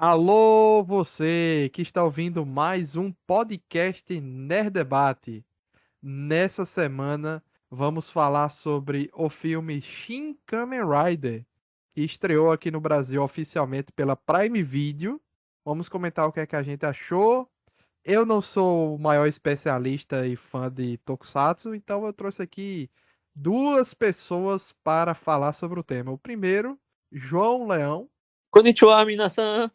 Alô, você que está ouvindo mais um podcast Nerd Debate. Nessa semana vamos falar sobre o filme Shin Kamen Rider, que estreou aqui no Brasil oficialmente pela Prime Video. Vamos comentar o que é que a gente achou. Eu não sou o maior especialista e fã de Tokusatsu, então eu trouxe aqui duas pessoas para falar sobre o tema. O primeiro, João Leão. Konnichiwa, minasan.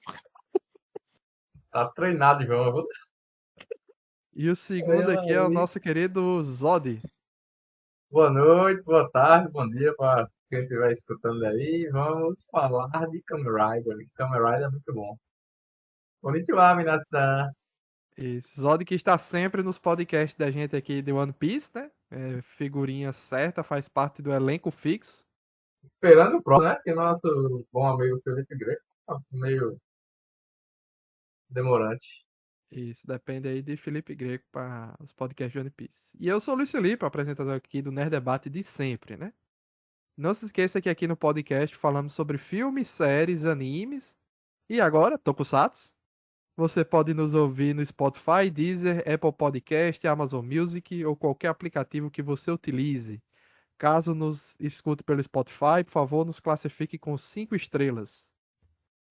Tá treinado, João. E o segundo aqui é o Aí. nosso querido Zod. Boa noite, boa tarde, bom dia para quem estiver escutando aí. Vamos falar de Kamen Rider. Kamen Rider é muito bom. Konnichiwa, minasan. Esse Zod que está sempre nos podcasts da gente aqui de One Piece, né? Figurinha certa, faz parte do elenco fixo. Esperando o próximo, né? Que nosso bom amigo Felipe Greco tá meio demorante. Isso depende aí de Felipe Greco para os podcasts de One Piece. E eu sou o Luiz Felipe, apresentador aqui do Nerd Debate de sempre, né? Não se esqueça que aqui no podcast falamos sobre filmes, séries, animes e agora, Tokusatsu. Você pode nos ouvir no Spotify, Deezer, Apple Podcast, Amazon Music ou qualquer aplicativo que você utilize. Caso nos escute pelo Spotify, por favor, nos classifique com 5 estrelas.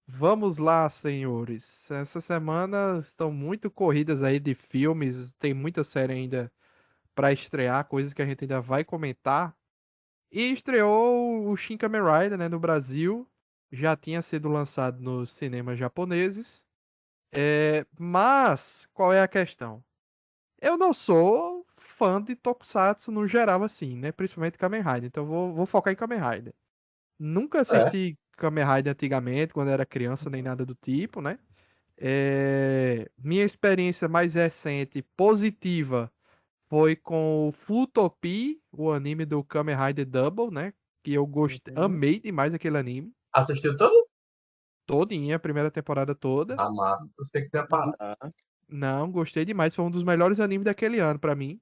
Vamos lá, senhores. Essa semana estão muito corridas aí de filmes, tem muita série ainda para estrear, coisas que a gente ainda vai comentar. E estreou o Shin Kamen Rider, né, no Brasil. Já tinha sido lançado nos cinemas japoneses. Mas qual é a questão? Eu não sou fã de Tokusatsu no geral, assim, né? Principalmente Kamen Rider. Então vou focar em Kamen Rider. Nunca É, assisti Kamen Rider antigamente, quando era criança, nem nada do tipo, né? Minha experiência mais recente, positiva, foi com o Futopi, o anime do Kamen Rider Double, né? Que eu gostei, amei demais aquele anime. assistiu todo? Todinha, a primeira temporada toda. Ah, massa. Eu sei que tem a Go- parada. Não, gostei demais. Foi um dos melhores animes daquele ano pra mim.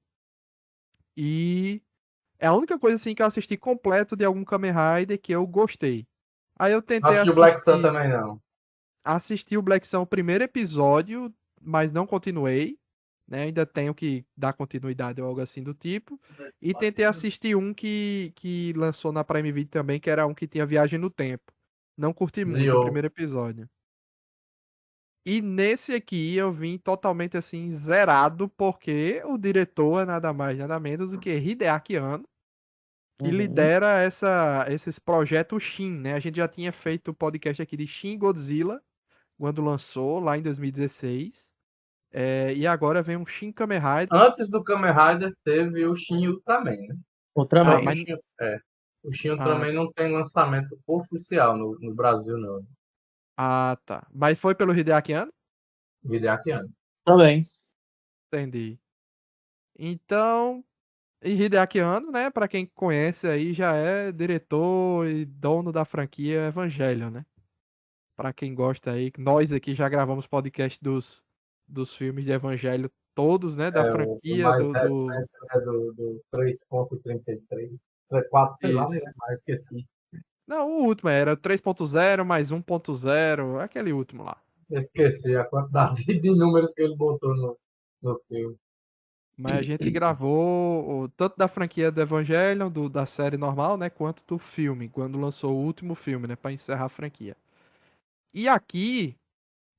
E é a única coisa assim que eu assisti completo de algum Kamen Rider que eu gostei. Aí eu Não tentei assistiu Black Sun assistir, também, não. assisti o Black Sun o primeiro episódio, mas não continuei, né? Ainda tenho que dar continuidade ou algo assim do tipo. E tentei assistir um que lançou na Prime Video também, que era um que tinha viagem no tempo. Não curti muito o Zio. primeiro episódio. E nesse aqui eu vim totalmente assim zerado, porque o diretor é nada mais, nada menos do que Hideaki Anno, que lidera esses projetos Shin, né? A gente já tinha feito o podcast aqui de Shin Godzilla, quando lançou, lá em 2016. E agora vem um Shin Kamen Rider. Antes do Kamen Rider teve o Shin Ultraman, né? Ah, Só que Ultraman. mas. O Shin Ah, Ultraman não tem lançamento oficial no Brasil, não. tá. Mas foi pelo Hideaki Anno? Hideaki Anno. Também. Entendi. Então, e Hideaki Anno, né? Pra quem conhece aí, já é diretor e dono da franquia Evangelion, né? Pra quem gosta aí, nós aqui já gravamos podcast dos filmes de Evangelho todos, né? Da O franquia mais do. recente é do 3.33. 4, sei lá, né? Isso. Mas esqueci. Não, o último era o 3.0 mais 1.0, aquele último lá. Esqueci a quantidade de números que ele botou no filme. Mas a gente gravou tanto da franquia do Evangelion, da série normal, né? Quanto do filme, quando lançou o último filme, né? Pra encerrar a franquia. E aqui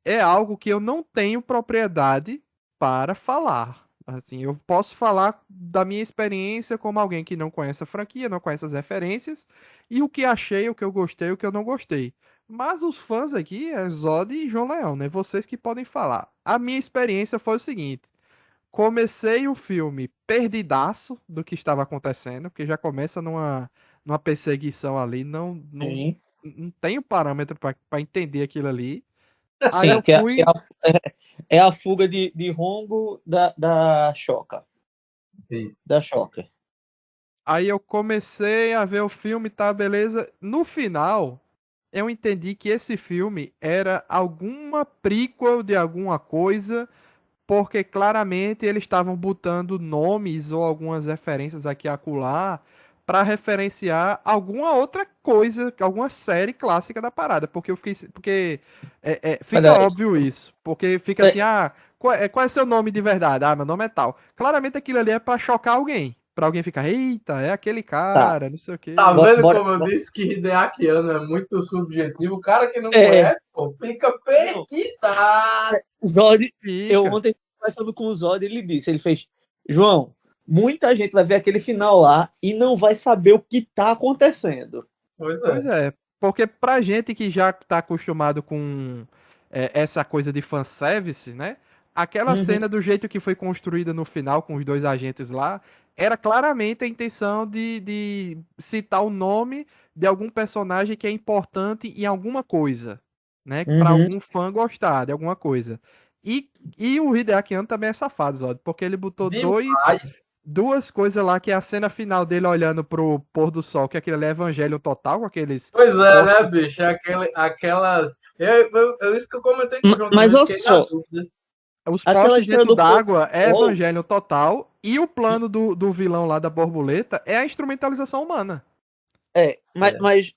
é algo que eu não tenho propriedade para falar. Assim, eu posso falar da minha experiência como alguém que não conhece a franquia, não conhece as referências, e o que achei, o que eu gostei, o que eu não gostei. Mas os fãs aqui é Zod e João Leão, né? Vocês que podem falar. A minha experiência foi o seguinte: comecei o filme perdidaço do que estava acontecendo, porque já começa numa perseguição ali, Sim. não tenho parâmetro para entender aquilo ali. Aí Sim, eu que fui. é a fuga de Hongo da Shoka. Isso. Da Shoka. Aí eu comecei a ver o filme, tá, beleza. No final, eu entendi que esse filme era alguma prequel de alguma coisa, porque claramente eles estavam botando nomes ou algumas referências aqui e acolá pra referenciar alguma outra coisa, alguma série clássica da parada, porque eu fiquei, porque fica Olha, óbvio isso, porque fica assim, qual é seu nome de verdade? Ah, meu nome é tal. Claramente aquilo ali é pra chocar alguém, pra alguém ficar, eita, é aquele tá. cara, não sei o Tá quê. vendo Bora. como eu disse que Hideakiano é muito subjetivo? O cara que não É, conhece, pô, fica não. perdidaço. Zod, eu Fica. ontem conversando com o Zod, ele fez, João, muita gente vai ver aquele final lá e não vai saber o que tá acontecendo. Pois Pois é. é, porque pra gente que já tá acostumado com essa coisa de fanservice, né? Aquela Uhum, cena do jeito que foi construída no final com os dois agentes lá, era claramente a intenção de citar o nome de algum personagem que é importante em alguma coisa, né? Pra uhum. algum fã gostar de alguma coisa. E o Hideaki Anno também é safado, Zod, porque ele botou Demais. duas coisas lá, que é a cena final dele olhando pro pôr do sol, que aquele ali é evangelho total, com aqueles Pois é, né, postes. bicho? Aquelas. Isso que eu comentei com o João também, Mas eu olha fiquei na só, dúvida. Os aquela postes história dentro do pôr do d'água é sol. evangelho total, e o plano do vilão lá da borboleta é a instrumentalização humana. É. Mas,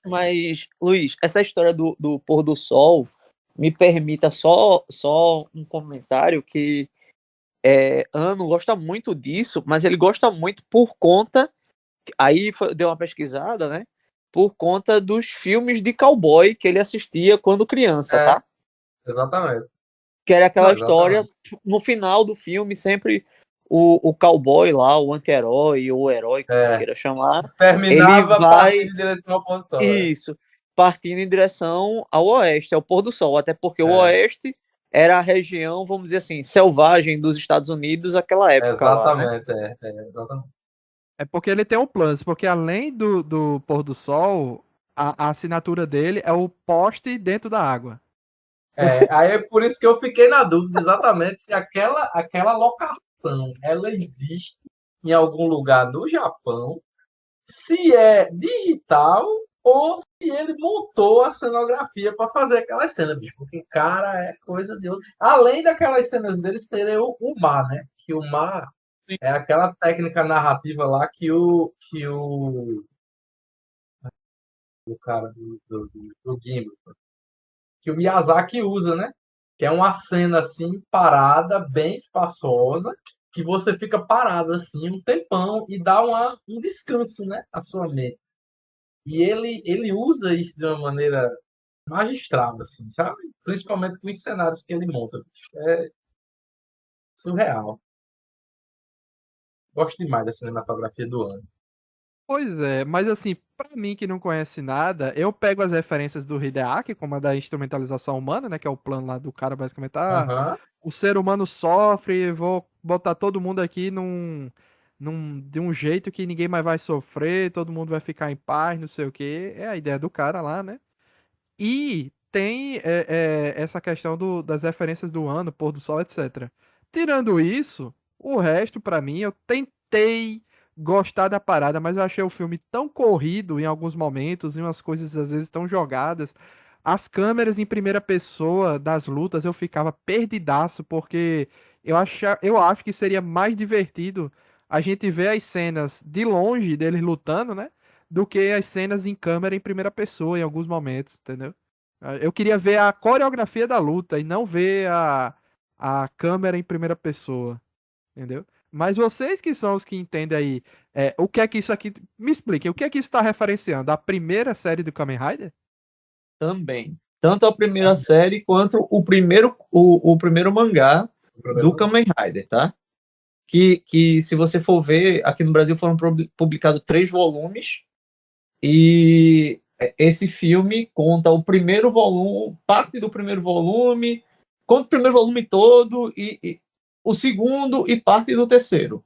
Luiz, essa história do pôr do sol me permita só um comentário que Ano gosta muito disso, mas ele gosta muito por conta. Deu uma pesquisada, né? Por conta dos filmes de cowboy que ele assistia quando criança, É, tá? exatamente. Que era aquela Não, história, exatamente. no final do filme, sempre o cowboy lá, o anti-herói, ou o herói, como É. queira chamar, ele Terminava vai, partindo em direção à oposição. isso, partindo em direção ao oeste, ao pôr do sol, até porque o É. oeste era a região, vamos dizer assim, selvagem dos Estados Unidos naquela época lá, né? Exatamente, exatamente. É porque ele tem um plano, porque além do pôr do sol, a assinatura dele é o poste dentro da água. Aí é por isso que eu fiquei na dúvida exatamente se aquela locação ela existe em algum lugar do Japão, se é digital ou se ele montou a cenografia para fazer aquela cena, bicho. Porque, cara, é coisa de outro. Além daquelas cenas dele serem o mar, né? Que o mar é aquela técnica narrativa lá o cara do Gimli, que o Miyazaki usa, né? Que é uma cena assim, parada, bem espaçosa, que você fica parado assim um tempão e dá um descanso, né? À sua mente. E ele usa isso de uma maneira magistral, assim, sabe? Principalmente com os cenários que ele monta. É surreal. Gosto demais da cinematografia do ano. Pois é, mas assim, pra mim que não conhece nada, eu pego as referências do Hideaki, como a da instrumentalização humana, né, que é o plano lá do cara basicamente, Aham, o ser humano sofre, vou botar todo mundo aqui de um jeito que ninguém mais vai sofrer, todo mundo vai ficar em paz, não sei o quê, é a ideia do cara lá, né? E tem essa questão das referências do ano, pôr do sol, etc. Tirando isso, o resto, pra mim, eu tentei gostar da parada, mas eu achei o filme tão corrido em alguns momentos, e umas coisas às vezes tão jogadas. As câmeras em primeira pessoa das lutas eu ficava perdidaço, porque eu acho que seria mais divertido a gente ver as cenas de longe deles lutando, né? Do que as cenas em câmera em primeira pessoa em alguns momentos, entendeu? Eu queria ver a coreografia da luta e não ver a câmera em primeira pessoa, entendeu? Mas vocês que são os que entendem aí, o que é que isso aqui. Me expliquem, o que é que isso está referenciando? A primeira série do Kamen Rider? Também. Tanto a primeira série quanto o primeiro mangá do Kamen Rider, tá? Que se você for ver, aqui no Brasil foram publicados 3 volumes e esse filme conta o primeiro volume, parte do primeiro volume, conta o primeiro volume todo e o segundo e parte do terceiro.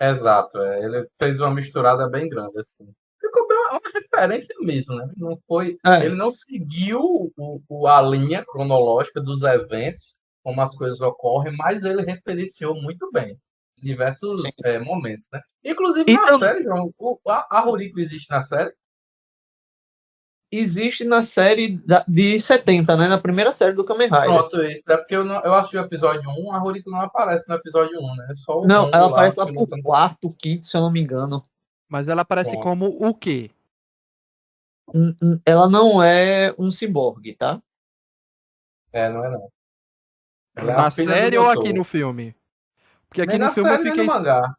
exato. Ele fez uma misturada bem grande, assim. Ficou bem uma referência mesmo, né? Não foi, É, ele não seguiu a linha cronológica dos eventos, como as coisas ocorrem, mas ele referenciou muito bem em sim. diversos momentos, né? Inclusive E na também série, João, a Roriko existe na série? existe na série de 70, né? Na primeira série do Kamen Rider. Pronto, isso. É porque eu assisti o episódio 1, a Roriko não aparece no episódio 1, né? É só o Não, ela Rongo lá aparece lá por pilotando. quarto, quinto, se eu não me engano. Mas ela aparece Pronto. como o quê? Ela não é um ciborgue, tá? Não é não. Ela é Na a filha do série ou aqui doutor. no filme? Porque aqui Nem no na filme eu série, nem no fiquei. mangá.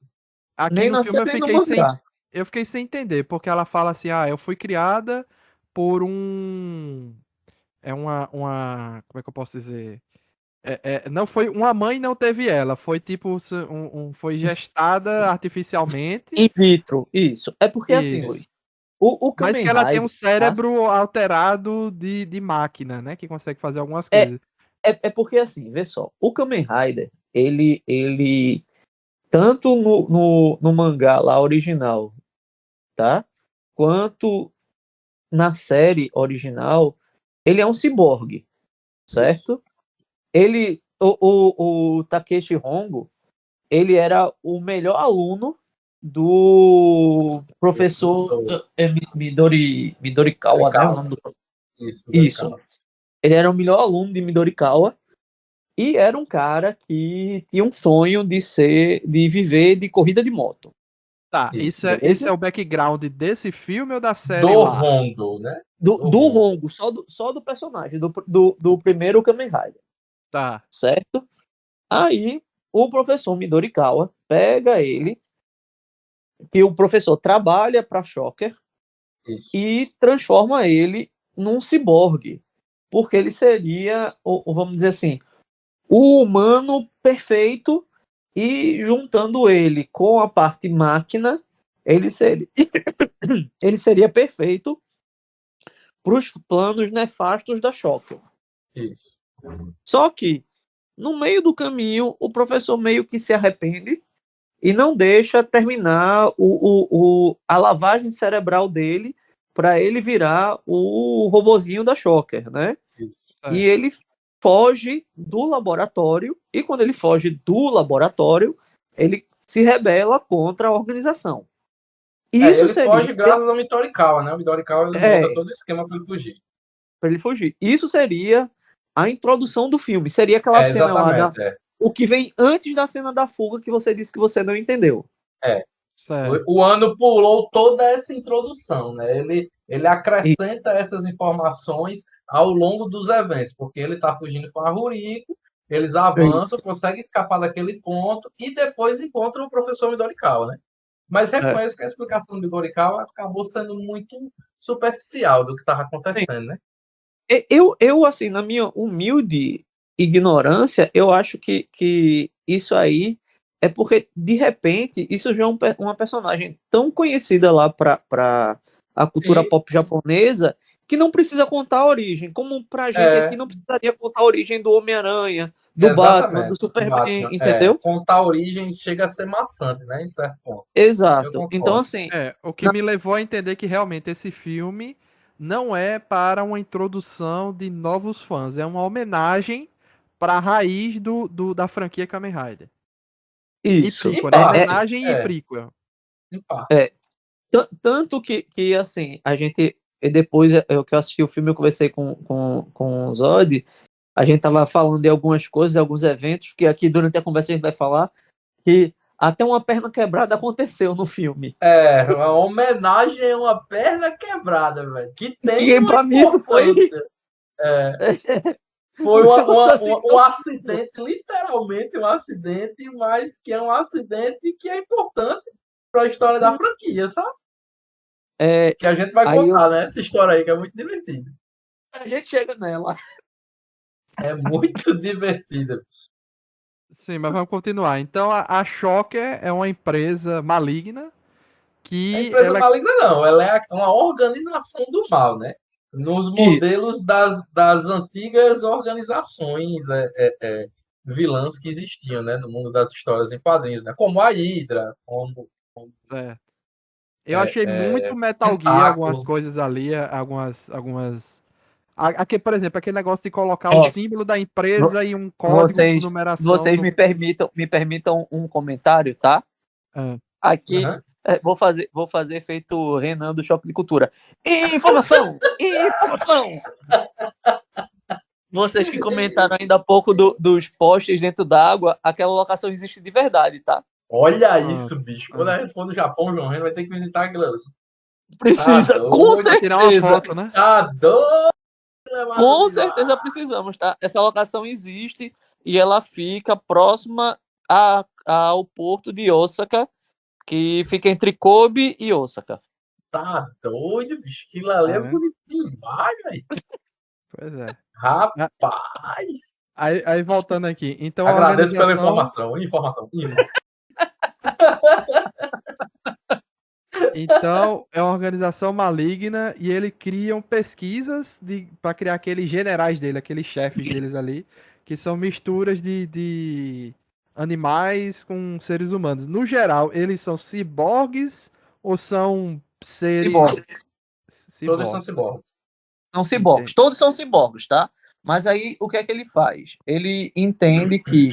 Aqui Nem no na filme série, nem no mangá. eu fiquei sem entender, porque ela fala assim, eu fui criada por um. É como é que eu posso dizer? Não foi. Uma mãe não teve ela, foi tipo. Foi gestada artificialmente. In vitro, isso. É porque assim, Isso. Luiz, o Mas Kamen que ela tem um Rider, tá? cérebro alterado de máquina, né? Que consegue fazer algumas É, coisas. é porque assim, vê só, o Kamen Rider, ele tanto no mangá lá original, tá? Quanto na série original, ele é um ciborgue, Isso. certo? O Takeshi Hongo, ele era o melhor aluno do professor Midorikawa, né? O Dorikawa. nome do Isso, Isso. Dorikawa. Ele era o melhor aluno de Midorikawa e era um cara que tinha um sonho de viver de corrida de moto, Tá, Isso. esse é beleza? o background desse filme ou da série Do lá? Rondo, né? Do Hongo, só do personagem, do primeiro Kamen Rider, Tá. certo? Aí o professor Midorikawa pega ele, que o professor trabalha para Shocker, Isso. e transforma ele num ciborgue, porque ele seria, vamos dizer assim, o humano perfeito, e juntando ele com a parte máquina, ele seria, ele seria perfeito para os planos nefastos da Shocker. Isso. Só que, no meio do caminho, o professor meio que se arrepende e não deixa terminar a lavagem cerebral dele para ele virar o robozinho da Shocker, né? Isso. E ele foge do laboratório, e quando ele foge do laboratório, ele se rebela contra a organização. Isso Ele seria foge graças ao Midorikawa, né? O Midorikawa ele monta todo o esquema para ele fugir. para ele fugir. Isso seria a introdução do filme. Seria aquela cena lá Exatamente. o que vem antes da cena da fuga que você disse que você não entendeu. Certo. O ano pulou toda essa introdução, né? Ele acrescenta essas informações ao longo dos eventos, porque ele está fugindo com a Ruriko, eles avançam, conseguem escapar daquele ponto e depois encontram o professor Midorikawa, né? Mas reconheço que a explicação do Midorikawa acabou sendo muito superficial do que estava acontecendo, né? Eu, assim, na minha humilde ignorância, eu acho que isso aí é porque, de repente, isso já é uma personagem tão conhecida lá para a cultura E, pop japonesa que não precisa contar a origem. Como pra gente aqui é, não precisaria contar a origem do Homem-Aranha, do Batman, do exatamente, do Superman, Batman. entendeu? Contar origens chega a ser maçante, né? Em certo ponto. Eu Exato. Então, concordo. assim, O que me levou a entender que realmente esse filme não é para uma introdução de novos fãs, é uma homenagem para a raiz da franquia Kamen Rider. E isso. prequel, Em né? parte, Homenagem e prequel. em parte. Tanto que assim, a gente. E depois que eu assisti o filme, eu conversei com o Zod. A gente tava falando de algumas coisas, de alguns eventos, que aqui durante a conversa a gente vai falar, que até uma perna quebrada aconteceu no filme. Uma homenagem a uma perna quebrada, velho. Que tem Que uma pra mim isso foi. importância. Foi Um negócio assim, um acidente, literalmente um acidente, mas que é um acidente que é importante para a história da franquia, sabe? Que a gente vai aí contar, né? Essa história aí que é muito divertida. a gente chega nela. É muito divertida. Sim, mas vamos continuar. Então a Shocker é uma empresa maligna A que empresa maligna não, ela é uma organização do mal, né? Nos Isso. modelos das antigas organizações vilãs que existiam, né? No mundo das histórias em quadrinhos, né? Como a Hydra, como Certo. Eu achei muito Metal Gear algumas Tentáculo. coisas ali, algumas. Aqui, por exemplo, aquele negócio de colocar o Ó, símbolo da empresa e um código com vocês, numeração vocês no. me permitam um comentário, tá? Ah, Aqui, Uhum. vou fazer feito o Renan do Choque de Cultura. Informação! Informação! Vocês que comentaram ainda há pouco dos postes dentro d'água, aquela locação existe de verdade, tá? Olha isso, bicho. Quando a gente for no Japão, João Reno vai ter que visitar aquilo ali. Precisa, Tá com doido. Pra tirar uma certeza. foto, né? Tá doido, levado Com de lá. certeza precisamos, tá? Essa locação existe e ela fica próxima ao porto de Osaka, que fica entre Kobe e Osaka. Tá doido, bicho. Aquilo ali Tá é vendo? bonito demais, velho. Pois é. Rapaz. Aí voltando aqui. Então a Agradeço pela organização. informação. Informação. Então, é uma organização maligna e ele criam pesquisas para criar aqueles generais dele, aqueles chefes deles ali, que são misturas de animais com seres humanos. No geral, eles são ciborgues ou são seres Ciborgues. Todos são ciborgues? ciborgues. São ciborgues. Todos são ciborgues, tá? Mas aí, o que é que ele faz? Ele entende que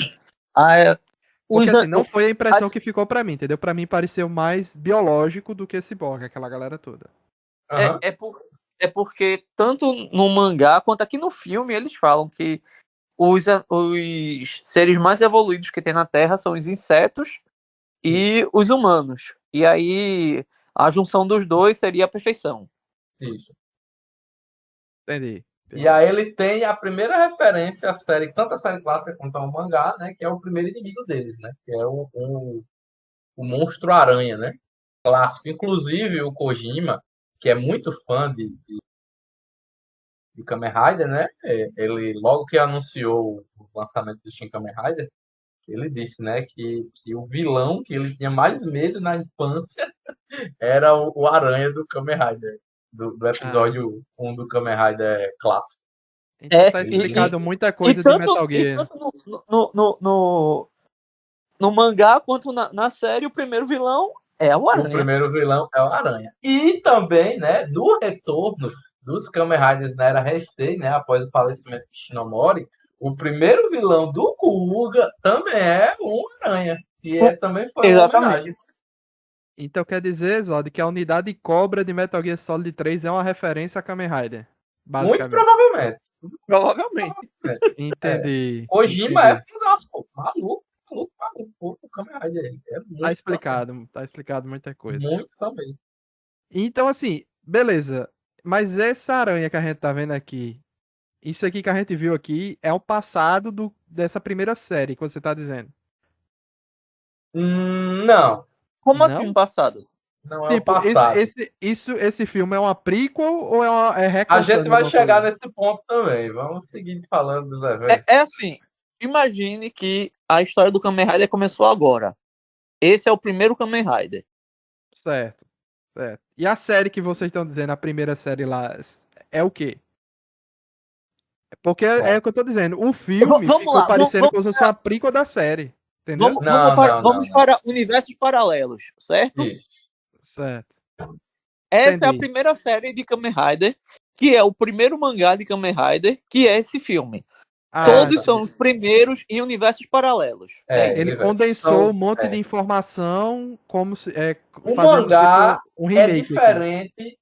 Porque os, assim, não foi a impressão as- que ficou pra mim, entendeu? Pra mim pareceu mais biológico do que ciborgue, aquela galera toda. Aham. é porque tanto no mangá quanto aqui no filme eles falam que os seres mais evoluídos que tem na Terra são os insetos e os humanos. E aí a junção dos dois seria a perfeição. Isso. Entendi. E aí ele tem a primeira referência à série, tanto a série clássica quanto ao mangá, né? Que é o primeiro inimigo deles, né? Que é o Monstro Aranha, né? Clássico. Inclusive o Kojima, que é muito fã de Kamen Rider, né? Ele, logo que anunciou o lançamento do Shin Kamen Rider, ele disse, né, que o vilão que ele tinha mais medo na infância era o Aranha do Kamen Rider, do Ah, episódio 1 do Kamen Rider clássico. então É, tá Ele explicado disse. muita e coisa de tanto, Metal e Gear. tanto no mangá quanto na série, o primeiro vilão é o O Aranha. primeiro vilão é o Aranha. E também, né, no retorno dos Kamen Riders na era Heisei, né, após o falecimento de Shinomori, o primeiro vilão do Kuuga também é um Aranha. Também foi uma homenagem. Exatamente. Então quer dizer, Zod, que a unidade Cobra de Metal Gear Solid 3 é uma referência a Kamen Rider. Muito Basicamente. provavelmente. Provavelmente. É. Entendi. Kojima é Entendi. fãzaço, pô. Maluco, maluco, maluco. Pô, o Kamen Rider é Tá muito fã mesmo. explicado. Tá explicado muita coisa. Muito fã mesmo. Então, assim, beleza. Mas essa aranha que a gente tá vendo aqui, isso aqui que a gente viu aqui, é o passado dessa primeira série, que você tá dizendo. Não, Como assim Não? no passado? não é o Tipo, passado. esse filme é uma prequel ou é A gente recontando vai alguma chegar coisa? nesse ponto também. Vamos seguir falando dos eventos. É assim, imagine que a história do Kamen Rider começou agora. Esse é o primeiro Kamen Rider. Certo, certo. E a série que vocês estão dizendo, a primeira série lá, é o quê? Porque é Bom, o que eu tô dizendo. O filme Vamos ficou lá, parecendo como se fosse uma prequel da série. Entendeu? não, não, não, vamos não. para universos paralelos, certo? Isso. Certo. Essa é a Entendi. primeira série de Kamen Rider, que é o primeiro mangá de Kamen Rider, que é esse filme. Ah, Todos são entendi. os primeiros em universos paralelos. É Ele isso. Universo. condensou um monte de informação como se, O fazendo mangá tipo um é remake aqui. diferente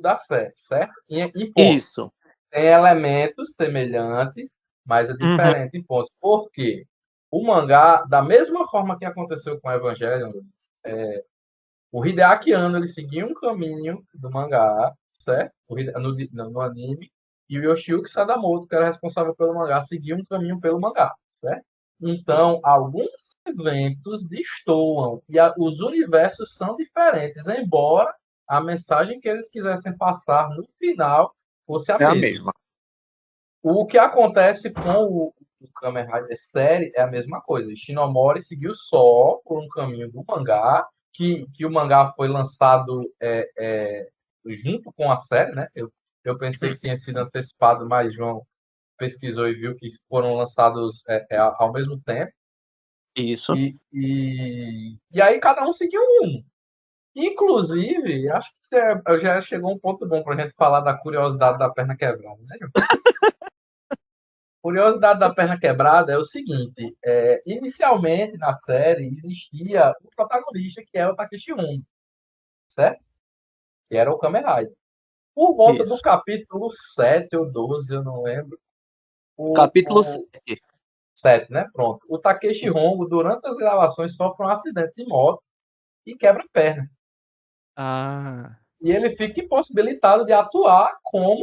da série, certo? Em pontos. Isso. Tem elementos semelhantes, mas é Uhum. diferente em pontos. Por quê? O mangá, da mesma forma que aconteceu com o Evangelion, o Hideaki Anno ele seguia um caminho do mangá, certo? No anime, e o Yoshiyuki Sadamoto, que era responsável pelo mangá, seguia um caminho pelo mangá, certo? Então, alguns eventos destoam e os universos são diferentes, embora a mensagem que eles quisessem passar no final fosse a É a mesma. mesma. O que acontece com o Kamen Rider série é a mesma coisa. Shinomori seguiu só por um caminho do mangá, que o mangá foi lançado junto com a série, né? Eu pensei que tinha sido antecipado, mas João pesquisou e viu que foram lançados ao mesmo tempo. Isso. E aí cada um seguiu um. Inclusive, acho que já chegou um ponto bom para a gente falar da curiosidade da perna quebrada, né, João? Curiosidade da perna quebrada é o seguinte: inicialmente na série existia o protagonista que é o Takeshi Honda, certo? Que era o Kamen Rider. Por volta do Isso. capítulo 7 ou 12, eu não lembro, o, Capítulo o, 7. 7, né? Pronto. O Takeshi Hongo, durante as gravações, sofre um acidente de moto e quebra a perna. Ah, E ele fica impossibilitado de atuar como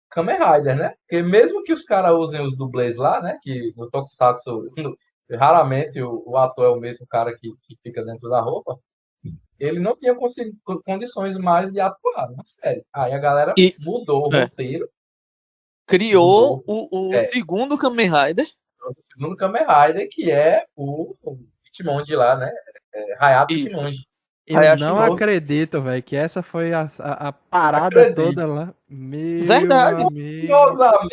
Kamen Rider, né? Porque mesmo que os caras usem os dublês lá, né? Que no Tokusatsu, raramente o ator é o mesmo cara que fica dentro da roupa. Ele não tinha condições mais de atuar na série. Aí a galera E mudou o É. roteiro, criou mudou o É. segundo Kamen Rider. o segundo Kamen Rider, que é o Ichimonji lá, né? Hayato Isso. Ichimonji. eu Hayashi não Nozu. acredito, velho, que essa foi a parada Acredito. toda lá. Meu Verdade. amigo.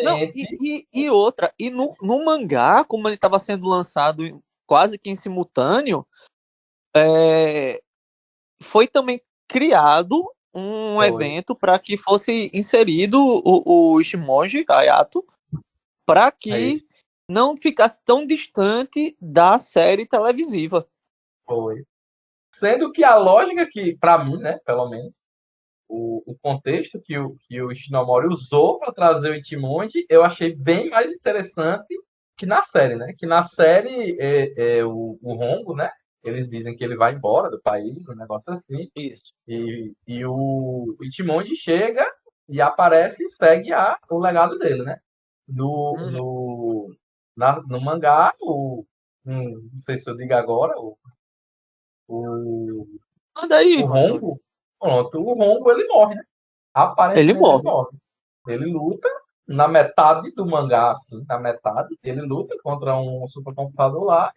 Não, Curiosamente, e outra, e no mangá, como ele estava sendo lançado quase que em simultâneo, foi também criado um Foi. evento para que fosse inserido o Ishimoji Hayato, para É que isso. não ficasse tão distante da série televisiva. Foi. Sendo que a lógica que, para mim, né, pelo menos, o contexto que o Ishinomori usou para trazer o Ichimonji, eu achei bem mais interessante que na série, né? Que na série, o Hongo, né? Eles dizem que ele vai embora do país, um negócio assim. Isso. E o Ichimonji chega e aparece e segue o legado dele, né? No mangá, não sei se eu digo agora, o, Manda aí, o Ronson. Hongo, pronto, o Hongo ele morre, né? Ele Aparentemente ele morre. morre. Ele luta na metade do mangá, assim, na metade, ele luta contra um supercomputador lá.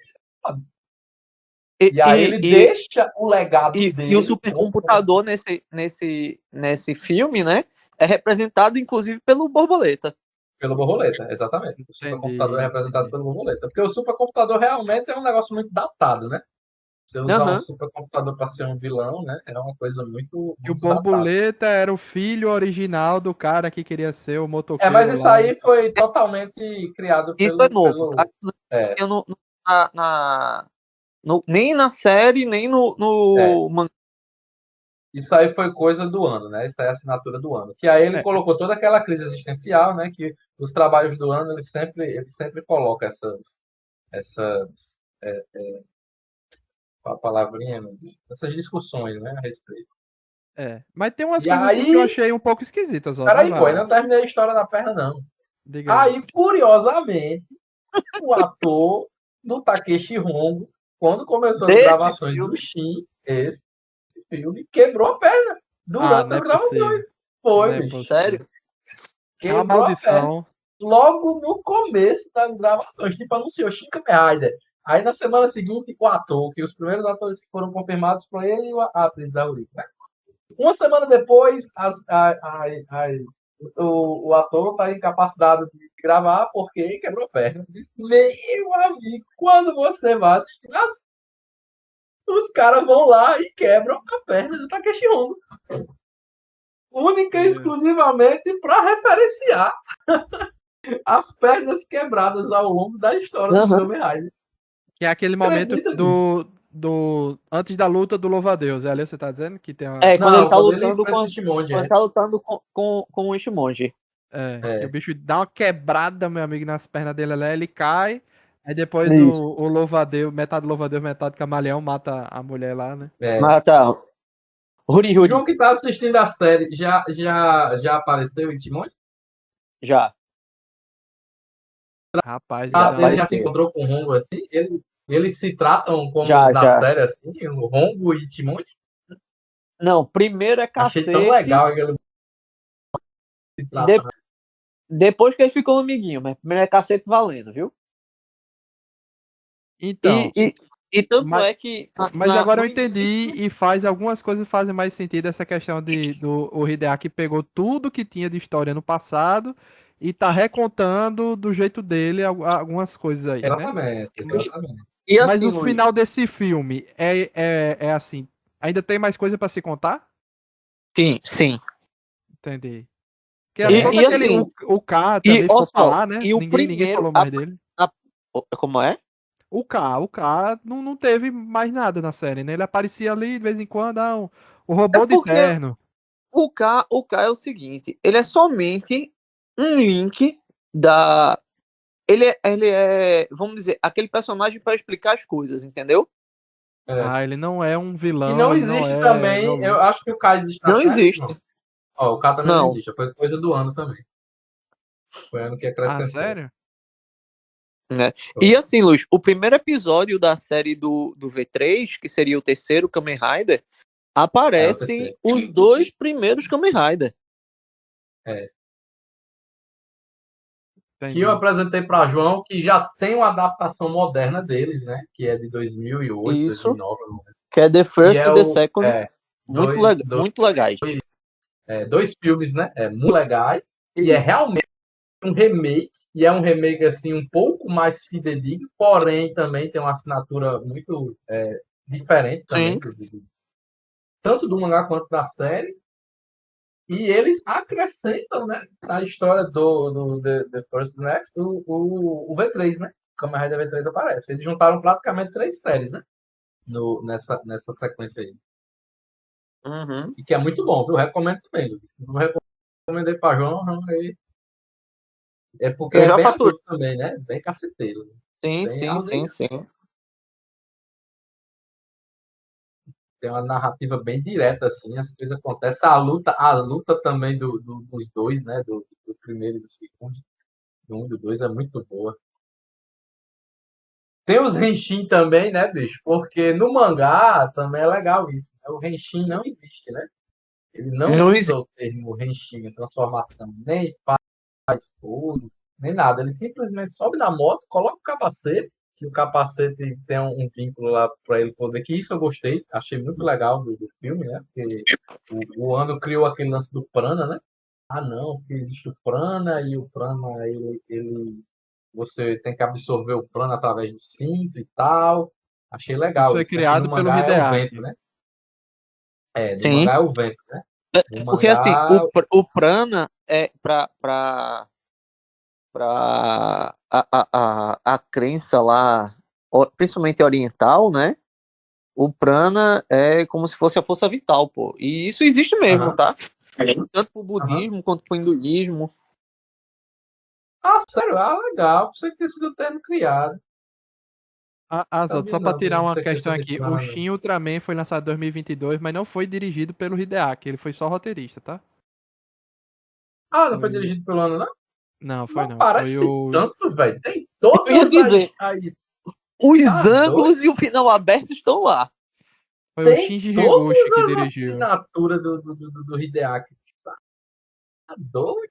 E, E aí ele e, deixa o legado e o dele supercomputador nesse filme, né, é representado inclusive pelo Borboleta. pelo Borboleta, exatamente. O supercomputador é representado pelo Borboleta. Porque o supercomputador realmente é um negócio muito datado, né? Você usar um supercomputador para ser um vilão, né? É uma coisa muito, E o muito datada. Borboleta era o filho original do cara que queria ser o Mas motoqueiro isso lá. aí foi totalmente criado Isso é pelo. novo, tá? É, Nem na série, nem no mangá. Isso aí foi coisa do ano, né? Isso aí é a assinatura do ano. Que aí ele É, colocou toda aquela crise existencial, né? Que os trabalhos do ano ele sempre coloca essas a palavrinha, meu Deus, essas discussões, né? A respeito. Mas tem umas E coisas assim que eu aí, achei um pouco esquisitas, ó. Vai peraí, pô, lá. ainda não terminei a história da perna, não. Diga aí. Aí, curiosamente, o ator do Takeshi Hongo, quando começou as Desse gravações do filme. Shin, esse filme, quebrou a perna Ah, durante não é as possível. gravações. Não Foi, é bicho. possível. Sério? É uma Quebrou a perna. maldição. Logo no começo das gravações, tipo, anunciou Shin Kamen Rider. Aí na semana seguinte, o ator, que os primeiros atores que foram confirmados foram ele e a atriz da Urica, né? Uma semana depois, o ator está incapacitado de gravar porque quebrou a perna. Disse, meu amigo, quando você vai assistir, os caras vão lá e quebram a perna do Takeshi Hongo. Única e exclusivamente para referenciar as pernas quebradas ao longo da história do Kamen Rider. Que é aquele momento Acredita, bicho? antes da luta do louva-a-Deus. É ali você tá dizendo que tem uma. Quando ele Não, tá quando ele lutando enfrenta com, o Shimonji, quando ele tá lutando com o Ishimoji. Que o bicho dá uma quebrada, meu amigo, nas pernas dele lá, ele cai. Aí depois Isso. o louva-a-Deus, metade louva-a-Deus, metade camaleão, mata a mulher lá, né? Mata. Huri O João Huri. que tá assistindo a série, já apareceu em Timon? Já. Rapaz, Já então. Ele já se apareceu. encontrou com o Rongo assim? Eles se tratam como Já, na já. série assim, o Rongo e Timonte? Não, primeiro é Achei tão cacete. legal aquele se De- trata. Depois que ele ficou amiguinho, mas primeiro é cacete valendo, viu? Então, E tanto mas, é que mas agora no eu início, entendi e algumas coisas fazem mais sentido essa questão do o Hideaki pegou tudo que tinha de história no passado e tá recontando do jeito dele algumas coisas aí, né? Exatamente. e Mas assim, o Luiz, final desse filme é assim, ainda tem mais coisa pra se contar? sim, sim. Entendi. Que é todo E aquele. assim, O K e também ó ficou pra só, lá, né? e o Ninguém primeiro, falou mais dele. como é? O K não teve mais nada na série, né? Ele aparecia ali de vez em quando, o É robô de porque terno. o K é o seguinte, ele é somente um link da ele é, vamos dizer, aquele personagem para explicar as coisas, entendeu? Ele não é um E vilão, não ele não existe é também, igual eu Luke. acho que o Kai existe na Não série? existe. Não. Ó, o Kai também não Não. existe, foi coisa do ano também. Foi ano que acrescentou. Sério? Né? Foi. E assim, Luz, o primeiro episódio da série do V3, que seria o terceiro Kamen Rider, É, o aparecem terceiro. os dois primeiros Kamen Rider. Que eu Entendi. apresentei para João, que já tem uma adaptação moderna deles, né? Que é de 2008, Isso, 2009, não lembro. que é The Que First é e The Second, dois, muito legais. dois filmes, né? Muito legais. E é Isso. realmente um remake. E é um remake, assim, um pouco mais fidedigno. Porém, também tem uma assinatura muito diferente Sim. também. Tanto do mangá quanto da série. E eles acrescentam, né, na história do The First Next, o V3, né? O Kamen Rider V3 aparece. Eles juntaram praticamente 3 séries, né? Nessa sequência aí. Uhum. E que é muito bom, viu? Recomendo também, Luiz. Não recomendei pra João, não, aí. É porque Eu é já bem faturei. adulto também, né? Bem caceteiro. Sim, Bem sim, sim, aldeia. sim. Tem uma narrativa bem direta, assim, as coisas acontecem. A luta também dos dois, né? Do primeiro e do segundo. Do um e do dois é muito boa. Tem os Henshin também, né, bicho? Porque no mangá também é legal isso. Né? O Henshin não existe, né? Ele não Não usa existe. o termo Henshin, a transformação, nem faz pose, nem nada. Ele simplesmente sobe na moto, coloca o capacete, que o capacete tem um vínculo lá para ele poder. Que isso eu gostei, achei muito legal do filme, né? Porque o Ando criou aquele lance do prana, né? Ah, não, porque existe o prana e o prana ele você tem que absorver o prana através do cinto e tal. Achei Isso legal foi isso, né? Que no criado pelo mangá é o vento, Hideaki. né? No Sim. mangá é o vento, né? No Porque assim, mangá. o prana é para a crença lá, principalmente oriental, né? O prana é como se fosse a força vital, pô. E isso existe mesmo, Aham, tá? Tanto pro aham. budismo quanto pro hinduísmo. Ah, sério? Ah, legal. Pensei que tinha sido o termo criado. Azota, Sabia só pra não, tirar uma você que questão de aqui. O prana. Shin Ultraman foi lançado em 2022, mas não foi dirigido pelo Hideaki. Ele foi só roteirista, tá? Ah, não foi Foi... dirigido pelo ano, não? Não, foi Não não. Foi parece o. tanto, velho. Tem Eu ia todas dizer, as. os Tá doido? ângulos e o final aberto estão lá. Foi o Tem Shinji Higuchi todas que as dirigiu. assinaturas do Hideaki. Tá doido?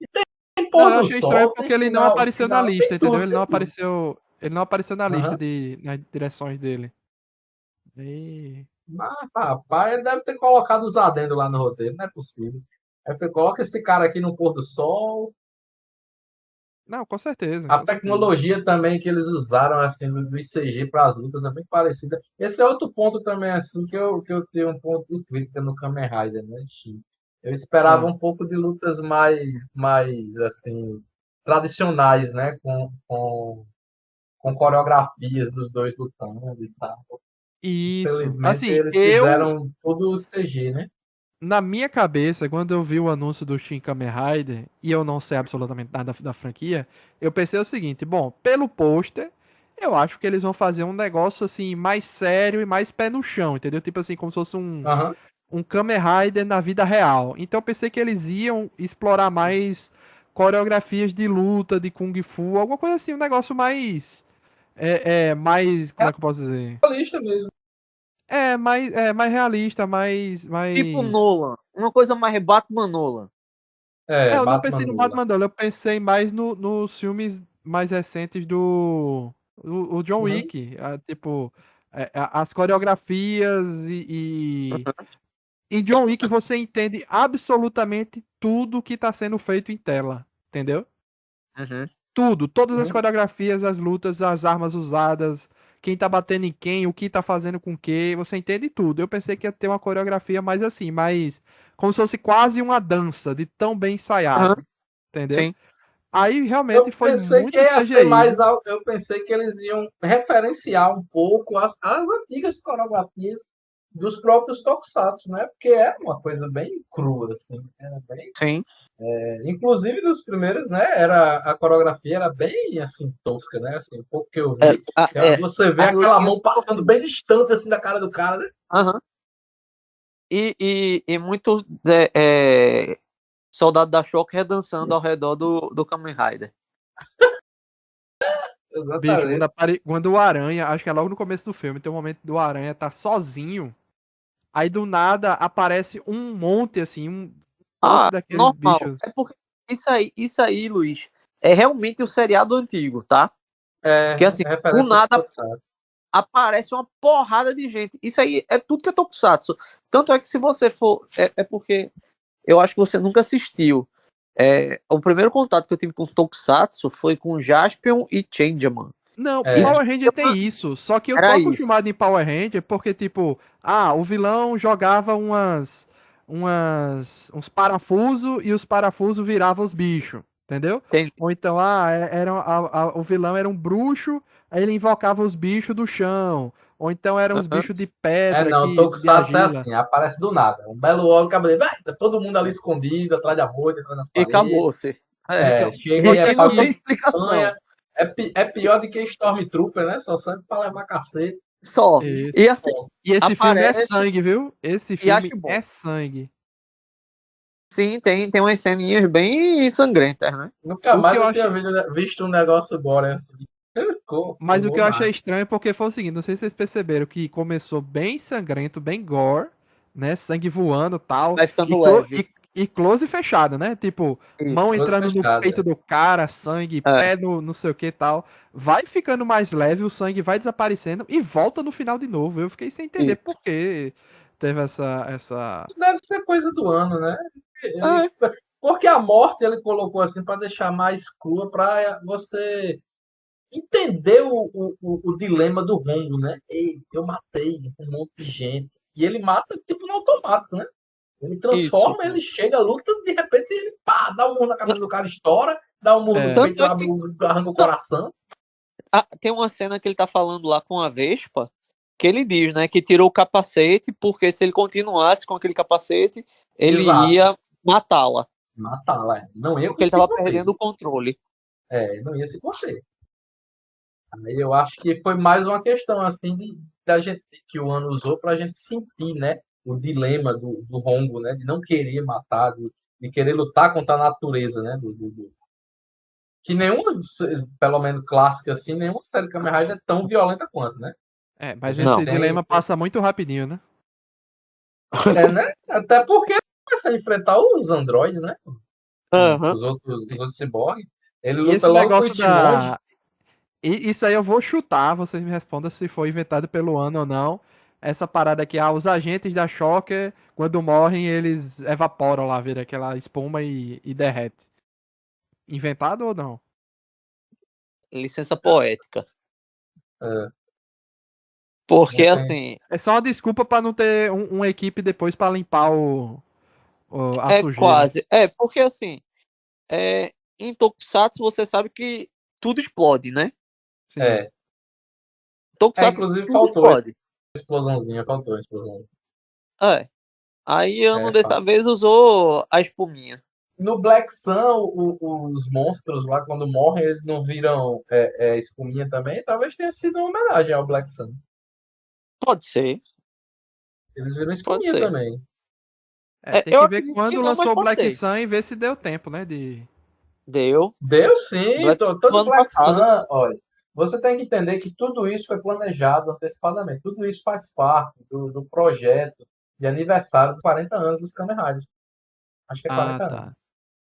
Tem Não, pôr eu do achei estranho sol, porque tem ele não final, apareceu na final, lista, tem entendeu? tudo, Ele não tem tudo. apareceu. Ele não apareceu na lista Aham. de nas direções dele. E... Mas, rapaz, ele deve ter colocado os adendos lá no roteiro, não é possível. Aí foi, coloca esse cara aqui no pôr do sol. Não, com certeza, A com certeza. tecnologia também que eles usaram assim do CG para as lutas é muito parecida. Esse é outro ponto também assim que eu tenho um ponto de crítica no Kamen Rider, né, Shin? Eu esperava Ah, um pouco de lutas mais assim tradicionais, né, com coreografias dos dois lutando e tal. isso. Infelizmente Assim, eles fizeram tudo CG, né? na minha cabeça, quando eu vi o anúncio do Shin Kamen Rider, e eu não sei absolutamente nada da franquia, eu pensei o seguinte, bom, pelo pôster, eu acho que eles vão fazer um negócio assim, mais sério e mais pé no chão, entendeu? Tipo assim, como se fosse Aham. um Kamen Rider na vida real. Então eu pensei que eles iam explorar mais coreografias de luta, de Kung Fu, alguma coisa assim, um negócio mais. Mais. Como é que eu posso dizer? Realista mesmo. Mais realista, Tipo mais. Nolan. Uma coisa mais Batman Nolan. Eu não Batman pensei no Nolan. Batman Dolan, eu pensei mais nos filmes mais recentes do o John Uhum. Wick, tipo, as coreografias em John Wick você entende absolutamente tudo que está sendo feito em tela, entendeu? Uhum. Tudo, todas as Uhum. coreografias, as lutas, as armas usadas, quem tá batendo em quem, o que tá fazendo com o que, você entende tudo. Eu pensei que ia ter uma coreografia mais assim, mais como se fosse quase uma dança, de tão bem Uhum. ensaiado, entendeu? Sim. Aí realmente Eu foi pensei que muito ia ser CGI, mais. viu? Eu pensei que eles iam referenciar um pouco as antigas coreografias dos próprios Tokusatsu, né? Porque é uma coisa bem crua, assim. Era bem, Sim. Inclusive dos primeiros, né? A coreografia era bem assim, tosca, né? Assim, um pouco que eu É, vi. é, Você vê a aquela lutinha mão passando bem distante assim da cara do cara, né? Aham. E muito soldado da Shocker dançando ao redor do Kamen Rider. Bicho, Exatamente. quando o Aranha, acho que é logo no começo do filme, tem um momento do Aranha tá sozinho, aí do nada aparece um monte, assim, um monte daqueles Normal. bichos. É porque isso aí, Luiz, é realmente o seriado antigo, tá? É, Que assim, é do referência de nada Tokusatsu. aparece uma porrada de gente. Isso aí é tudo que é Tokusatsu. Tanto é que se você for. É porque eu acho que você nunca assistiu. O primeiro contato que eu tive com Tokusatsu foi com Jaspion e Changeman. Não, E É, Power Ranger tem Changeman isso, só que eu tô era isso. acostumado em Power Ranger porque, tipo, o vilão jogava uns parafusos e os parafusos viravam os bichos, entendeu? Tem, Ou então, o vilão era um bruxo, aí ele invocava os bichos do chão. Ou então eram os aham, bichos de pedra não, de Tokusatsu é argila. assim, aparece do nada. Um belo olho, o cabelo, tá todo mundo ali escondido, atrás da moita, atrás das e paredes. acabou-se. É. Chega Esse aí, é E não tem aqui, explicação. facanha. É pior do que Stormtrooper, né? Só serve pra levar cacete. Só. esse, E assim, e esse filme é aparece sangue, viu? Esse e filme acho é bom. sangue. Sim, tem umas ceninhas bem sangrentas, né? Nunca O que mais eu eu tinha achei. visto um negócio gore assim. Mas o que Ficou eu achei massa. estranho é porque foi o seguinte, não sei se vocês perceberam que começou bem sangrento, bem gore, né? Sangue voando e tal. Vai ficando leve. E close fechado, né? Tipo, mão Isso. Coisa entrando no peito fechada. do cara, sangue, É, pé no não sei o que e tal. Vai ficando mais leve, o sangue vai desaparecendo e volta no final de novo. Eu fiquei sem entender isso. por que teve essa. Isso deve ser coisa do ano, né? Ele, É, porque a morte ele colocou assim para deixar mais crua, para você entender o dilema do Rombo, né? Ei, eu matei um monte de gente. E ele mata tipo no automático, né? Ele isso. transforma, ele chega, luta, de repente ele pá, dá um murro na cabeça do cara, estoura, dá um murro no É, peito, Tanto é abre, que arranca o não, coração. tem uma cena que ele tá falando lá com a Vespa, que ele diz, né, que tirou o capacete, porque se ele continuasse com aquele capacete, ele Exato. ia matá-la, Matá-la. Não ia porque ele se tava conter. perdendo o controle. Não ia se conter. Aí eu acho que foi mais uma questão assim da gente que o ano usou para a gente sentir, né, o dilema do Hongo, né, de não querer matar, de querer lutar contra a natureza, né, que nenhuma, pelo menos clássica assim, nenhuma série de Kamen Rider é tão violenta quanto, né? A mas gente Não. esse dilema tem, passa muito rapidinho, né? né? Até porque ele começa a enfrentar os androides, né? Aham. Os outros ciborgues. Ele E luta esse logo com o negócio Ichimonji. da. Isso aí eu vou chutar, vocês me respondam se foi inventado pelo ano ou não. Essa parada aqui, os agentes da Shocker, quando morrem, eles evaporam lá, vira aquela espuma e derrete. Inventado ou não? Licença poética. É, Porque não tem. assim, É só uma desculpa pra não ter uma equipe depois pra limpar a é sujeira. quase. Porque assim, em Tokusatsu você sabe que tudo explode, né? Sim. É, Tokusatsu inclusive tudo faltou a explode. explosãozinha, faltou a explosãozinha. É. Aí ano dessa Falta. vez usou a espuminha. No Black Sun, os monstros lá, quando morrem, eles não viram espuminha também? Talvez tenha sido uma homenagem ao Black Sun. Pode ser, Eles viram pode espuminha ser. também. Tem Eu que ver acredito que quando não, mas lançou o pode Black ser. Sun e ver se deu tempo, né? De. Deu. Deu sim, Black Sun do todo ano Black passado. Sun, olha. Você tem que entender que tudo isso foi planejado antecipadamente. Tudo isso faz parte do projeto de aniversário dos 40 anos dos Kamen Riders. Acho que é Ah, 40 tá. anos.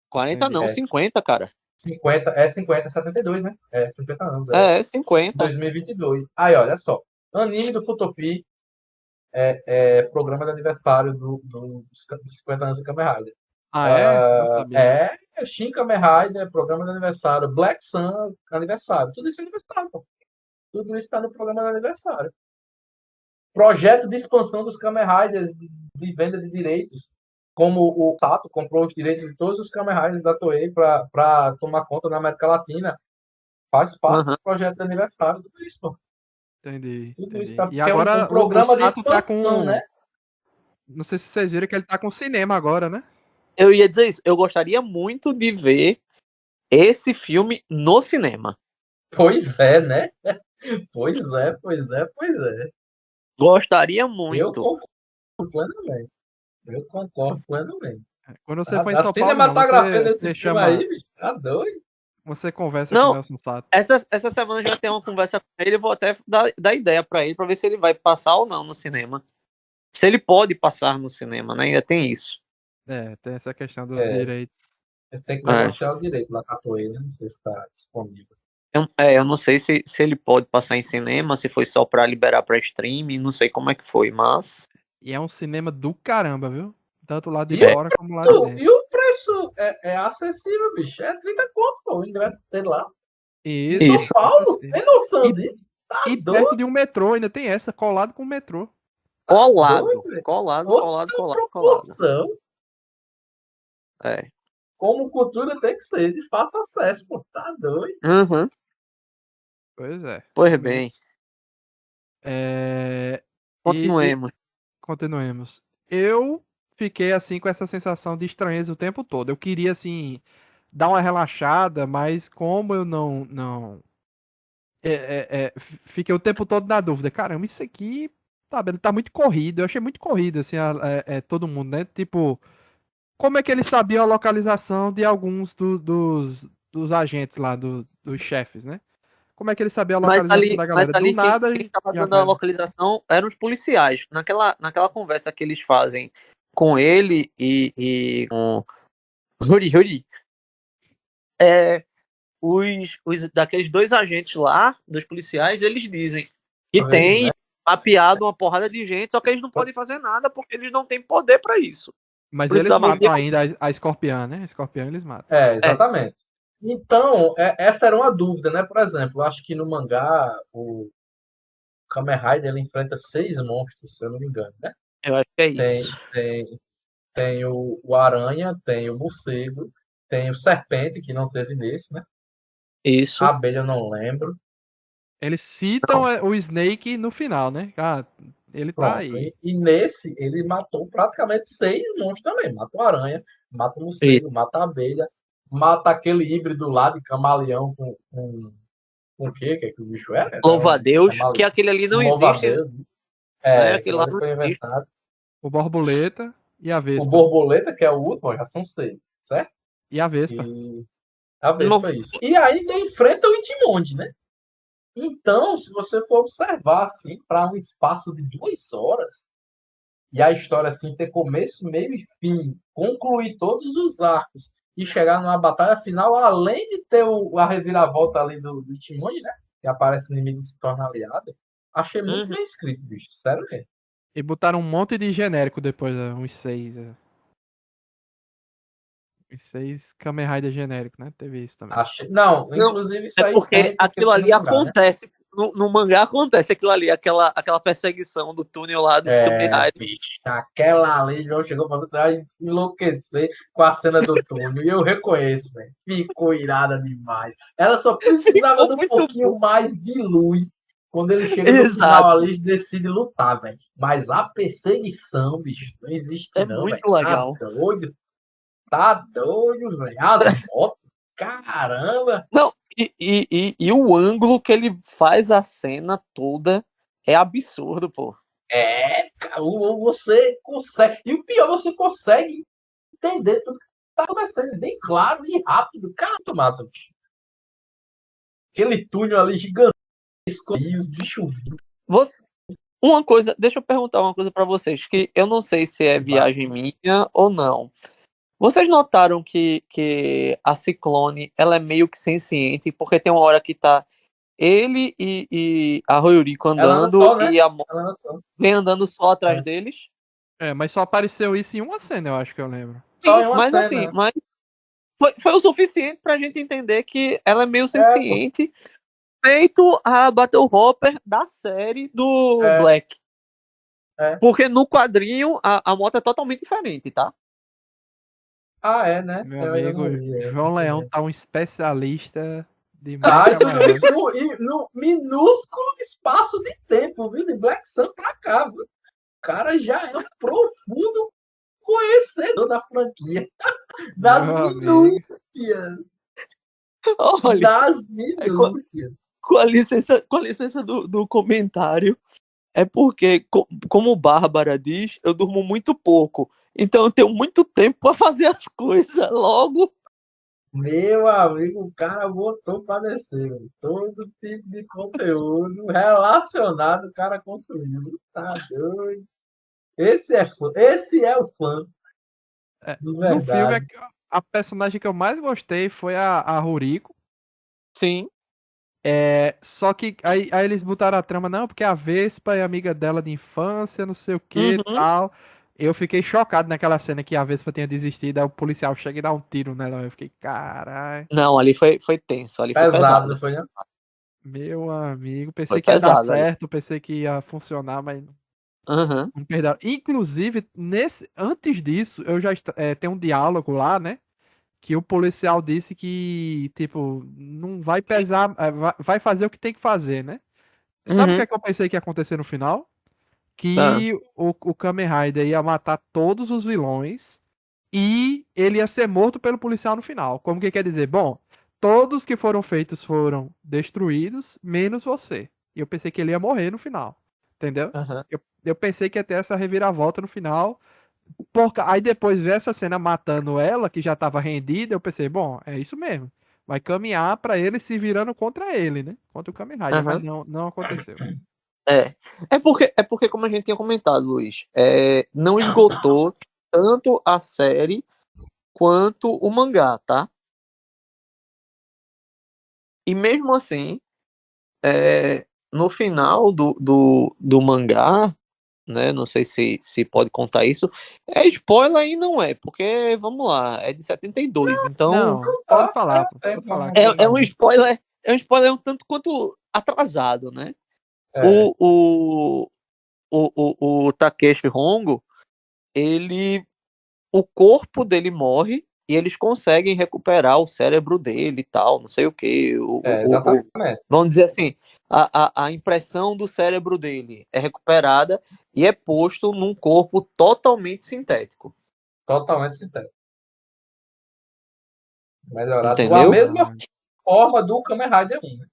40 Entendi. não, 50, cara. 50, 72, né? 50 anos, 50. 2022. Aí, olha só. Anime do Futopi, programa de aniversário dos 50 anos do Kamen Rider. Ah, é? Não sabia. Shin Kamen Rider, programa de aniversário. Black Sun, aniversário. Tudo isso é aniversário, pô. Tudo isso está no programa de aniversário. Projeto de expansão dos Kamen Riders de venda de direitos. Como o Sato comprou os direitos de todos os Kamen Riders da Toei para tomar conta na América Latina. Faz parte Aham. do projeto de aniversário. Tudo isso, pô. Entendi, Tudo isso entendi. tá, E porque é um agora o programa de Sato tá expansão, com. né? Não sei se vocês viram que ele tá com cinema agora, né? Eu ia dizer isso. Eu gostaria muito de ver esse filme no cinema. Pois é, né? Pois é. Gostaria Eu muito. concordo plenamente. Eu concordo plenamente. Quando você for em A São Paulo, irmão, cinematografia você desse filme aí, chama. bicho, tá doido. Você conversa com o Não, Nelson Sato. essa semana já tem uma conversa com ele. Eu vou até dar ideia pra ele, pra ver se ele vai passar ou não no cinema. Se ele pode passar no cinema, né? Ainda tem isso. Tem essa questão dos É, direitos. tem que É. negociar o direito lá com a Toei, né? Não sei se está disponível. Eu não sei se ele pode passar em cinema, se foi só pra liberar pra streaming, não sei como é que foi, mas. E é um cinema do caramba, viu? Tanto lá de E fora como lá de dentro. o preço é acessível, bicho. É 30 conto, pô, o ingresso dele lá. Em Isso, São Paulo? acessível. Tem noção E, disso? Tá e doido, perto de um metrô, ainda tem essa, colado com o metrô. Colado. velho. Colado. Outra proporção. É. Como cultura tem que ser de fácil acesso, pô. Tá doido. Uhum. Pois é. Pois bem, É, e continuemos. continuemos. Eu fiquei assim com essa sensação de estranheza o tempo todo. Eu queria assim dar uma relaxada, mas como eu não fiquei o tempo todo na dúvida. Caramba, isso aqui tá muito corrido. Eu achei muito corrido assim todo mundo, né? Tipo, como é que eles sabiam a localização de alguns dos agentes lá, dos chefes, né? Como é que eles sabiam a localização da Mas galera? Do ali nada quem tava tinha a dando a verba. localização eram os policiais. Naquela conversa que eles fazem com ele e com Huri, os daqueles dois agentes lá, dos policiais, eles dizem que Uma vez, tem né? mapeado uma porrada de gente, só que eles não podem fazer nada porque eles não têm poder pra isso. Mas eles Precisavam de matam ainda a escorpião, né? A escorpião eles matam. é, Exatamente. Então, essa era uma dúvida, né? Por exemplo, eu acho que no mangá, o Kamen Rider ele enfrenta 6 monstros, se eu não me engano, né? eu acho que é Tem, isso. tem, tem o Aranha, tem o Morcego, tem o Serpente, que não teve nesse, né? A Isso. Abelha eu não lembro. Eles citam Pronto. o Snake no final, né? Ah, ele tá Pronto. aí. E nesse, ele matou praticamente 6 monstros também. Mata o Aranha, mata o Isso. Morcego, mata a Abelha, mata aquele híbrido lá de camaleão com o quê? Que o bicho era? Era Louva a um Deus que camaleão. aquele ali Um não existe, louva-a-Deus. né? Aquele Aquilo lá ali não foi existe. inventado. O Borboleta e a O Vespa. Borboleta, que é o último, já são 6, certo? E a Vespa. E a Não, Vespa é isso. E ainda enfrenta o Intimonde, né? Então, se você for observar assim, para um espaço de 2 horas, e a história assim ter começo, meio e fim, concluir todos os arcos e chegar numa batalha final, além de ter a reviravolta ali do Intimonde, né? Que aparece o inimigo e se torna aliado, achei muito uhum. bem escrito, bicho. Sério mesmo. E botaram um monte de genérico depois, uns 6. Uns 6 Kamen Rider genérico, né? Teve isso também. Não, Não, inclusive isso é aí porque porque aquilo tem no ali mangá, né? acontece. No mangá acontece aquilo ali, aquela perseguição do túnel lá dos Kamen Rider. Bicho, aquela ali, João chegou pra você, vai se enlouquecer com a cena do túnel. E eu reconheço, velho. Ficou irada demais. Ela só precisava Ficou de um muito pouquinho bom. mais de luz. Quando ele chega no final Exato. ali, ele decide lutar, velho. Mas a perseguição, bicho, não existe É não, velho. muito legal. Tá doido, velho. As motos, caramba. Não, e o ângulo que ele faz a cena toda é absurdo, pô. Cara, você consegue. E o pior, você consegue entender tudo que tá acontecendo bem claro e rápido. Cara, muito massa, bicho. Aquele túnel ali gigantesco e os bichos Você, uma coisa, deixa eu perguntar uma coisa pra vocês, que eu não sei se é vindo. viagem minha ou não. Vocês notaram que a Ciclone, ela é meio que senciente, porque tem uma hora que tá ele e a Royuriko Ela anda andando só, né? e a Mo Ela anda só. vem andando só atrás É. deles? Mas só apareceu isso em uma cena, eu acho que eu lembro. Só Sim, em uma mas assim, cena. mas foi o suficiente pra gente entender que ela é meio Pô. senciente, feito a Battle Hopper da série do É, Black. é. Porque no quadrinho a moto é totalmente diferente, tá? É, né? Meu Eu ainda amigo não vi. João Leão tá um especialista de Tá, e marca tudo maior. isso no minúsculo espaço de tempo, viu? De Black Sun pra cá, viu? O cara já é um profundo conhecedor da franquia. Das Meu amigo. minúcias. Olha, Das minúcias. com a licença do comentário, é porque, como Bárbara diz, eu durmo muito pouco. Então eu tenho muito tempo para fazer as coisas. Logo, Meu amigo, o cara botou para descer, velho. Todo tipo de conteúdo relacionado o cara consumiu. Tá doido. Esse é fã. Esse é o fã, É, de no filme, verdade. a personagem que eu mais gostei foi a Ruriko. sim. Só que aí eles botaram a trama, não, porque a Vespa é amiga dela de infância, não sei o que Uhum. tal. Eu fiquei chocado naquela cena que a Vespa tinha desistido, aí o policial chega e dá um tiro nela. Eu fiquei, caralho, Não, ali foi tenso, ali foi Pesado, não pesado. foi, não? meu amigo. Foi Pensei que ia dar pesado ali. certo, pensei que ia funcionar, mas Uhum. não perderam. Inclusive, antes disso, eu já tem um diálogo lá, né? Que o policial disse que, tipo, não vai pesar, vai fazer o que tem que fazer, né? Sabe o que Uhum. é que eu pensei que ia acontecer no final? Ah. Que o Kamen Rider ia matar todos os vilões e ele ia ser morto pelo policial no final. Como que quer dizer? Bom, todos que foram feitos foram destruídos, menos você. E eu pensei que ele ia morrer no final. Entendeu? Aham. Eu pensei que ia ter essa reviravolta no final. Aí depois ver essa cena matando ela, que já estava rendida, eu pensei, bom, é isso mesmo. Vai caminhar pra ele se virando contra ele, né? Contra o Kamen Rider, mas Aham. não aconteceu. É. É porque, como a gente tinha comentado, Luiz, não esgotou tanto a série quanto o mangá, tá? E mesmo assim, no final do mangá, né? Não sei se pode contar isso. É spoiler e não é, porque, vamos lá, é de 72, então Não, pode Tá, falar, pô, tem pode falar como é um fazer. spoiler, um tanto quanto atrasado, né? É, O, o Takeshi Hongo, o corpo dele morre e eles conseguem recuperar o cérebro dele e tal, não sei o que. exatamente. Vamos dizer assim, a impressão do cérebro dele é recuperada e é posto num corpo totalmente sintético, Totalmente sintético. Melhorado. A entendeu? mesma forma do Kamen Rider 1, né?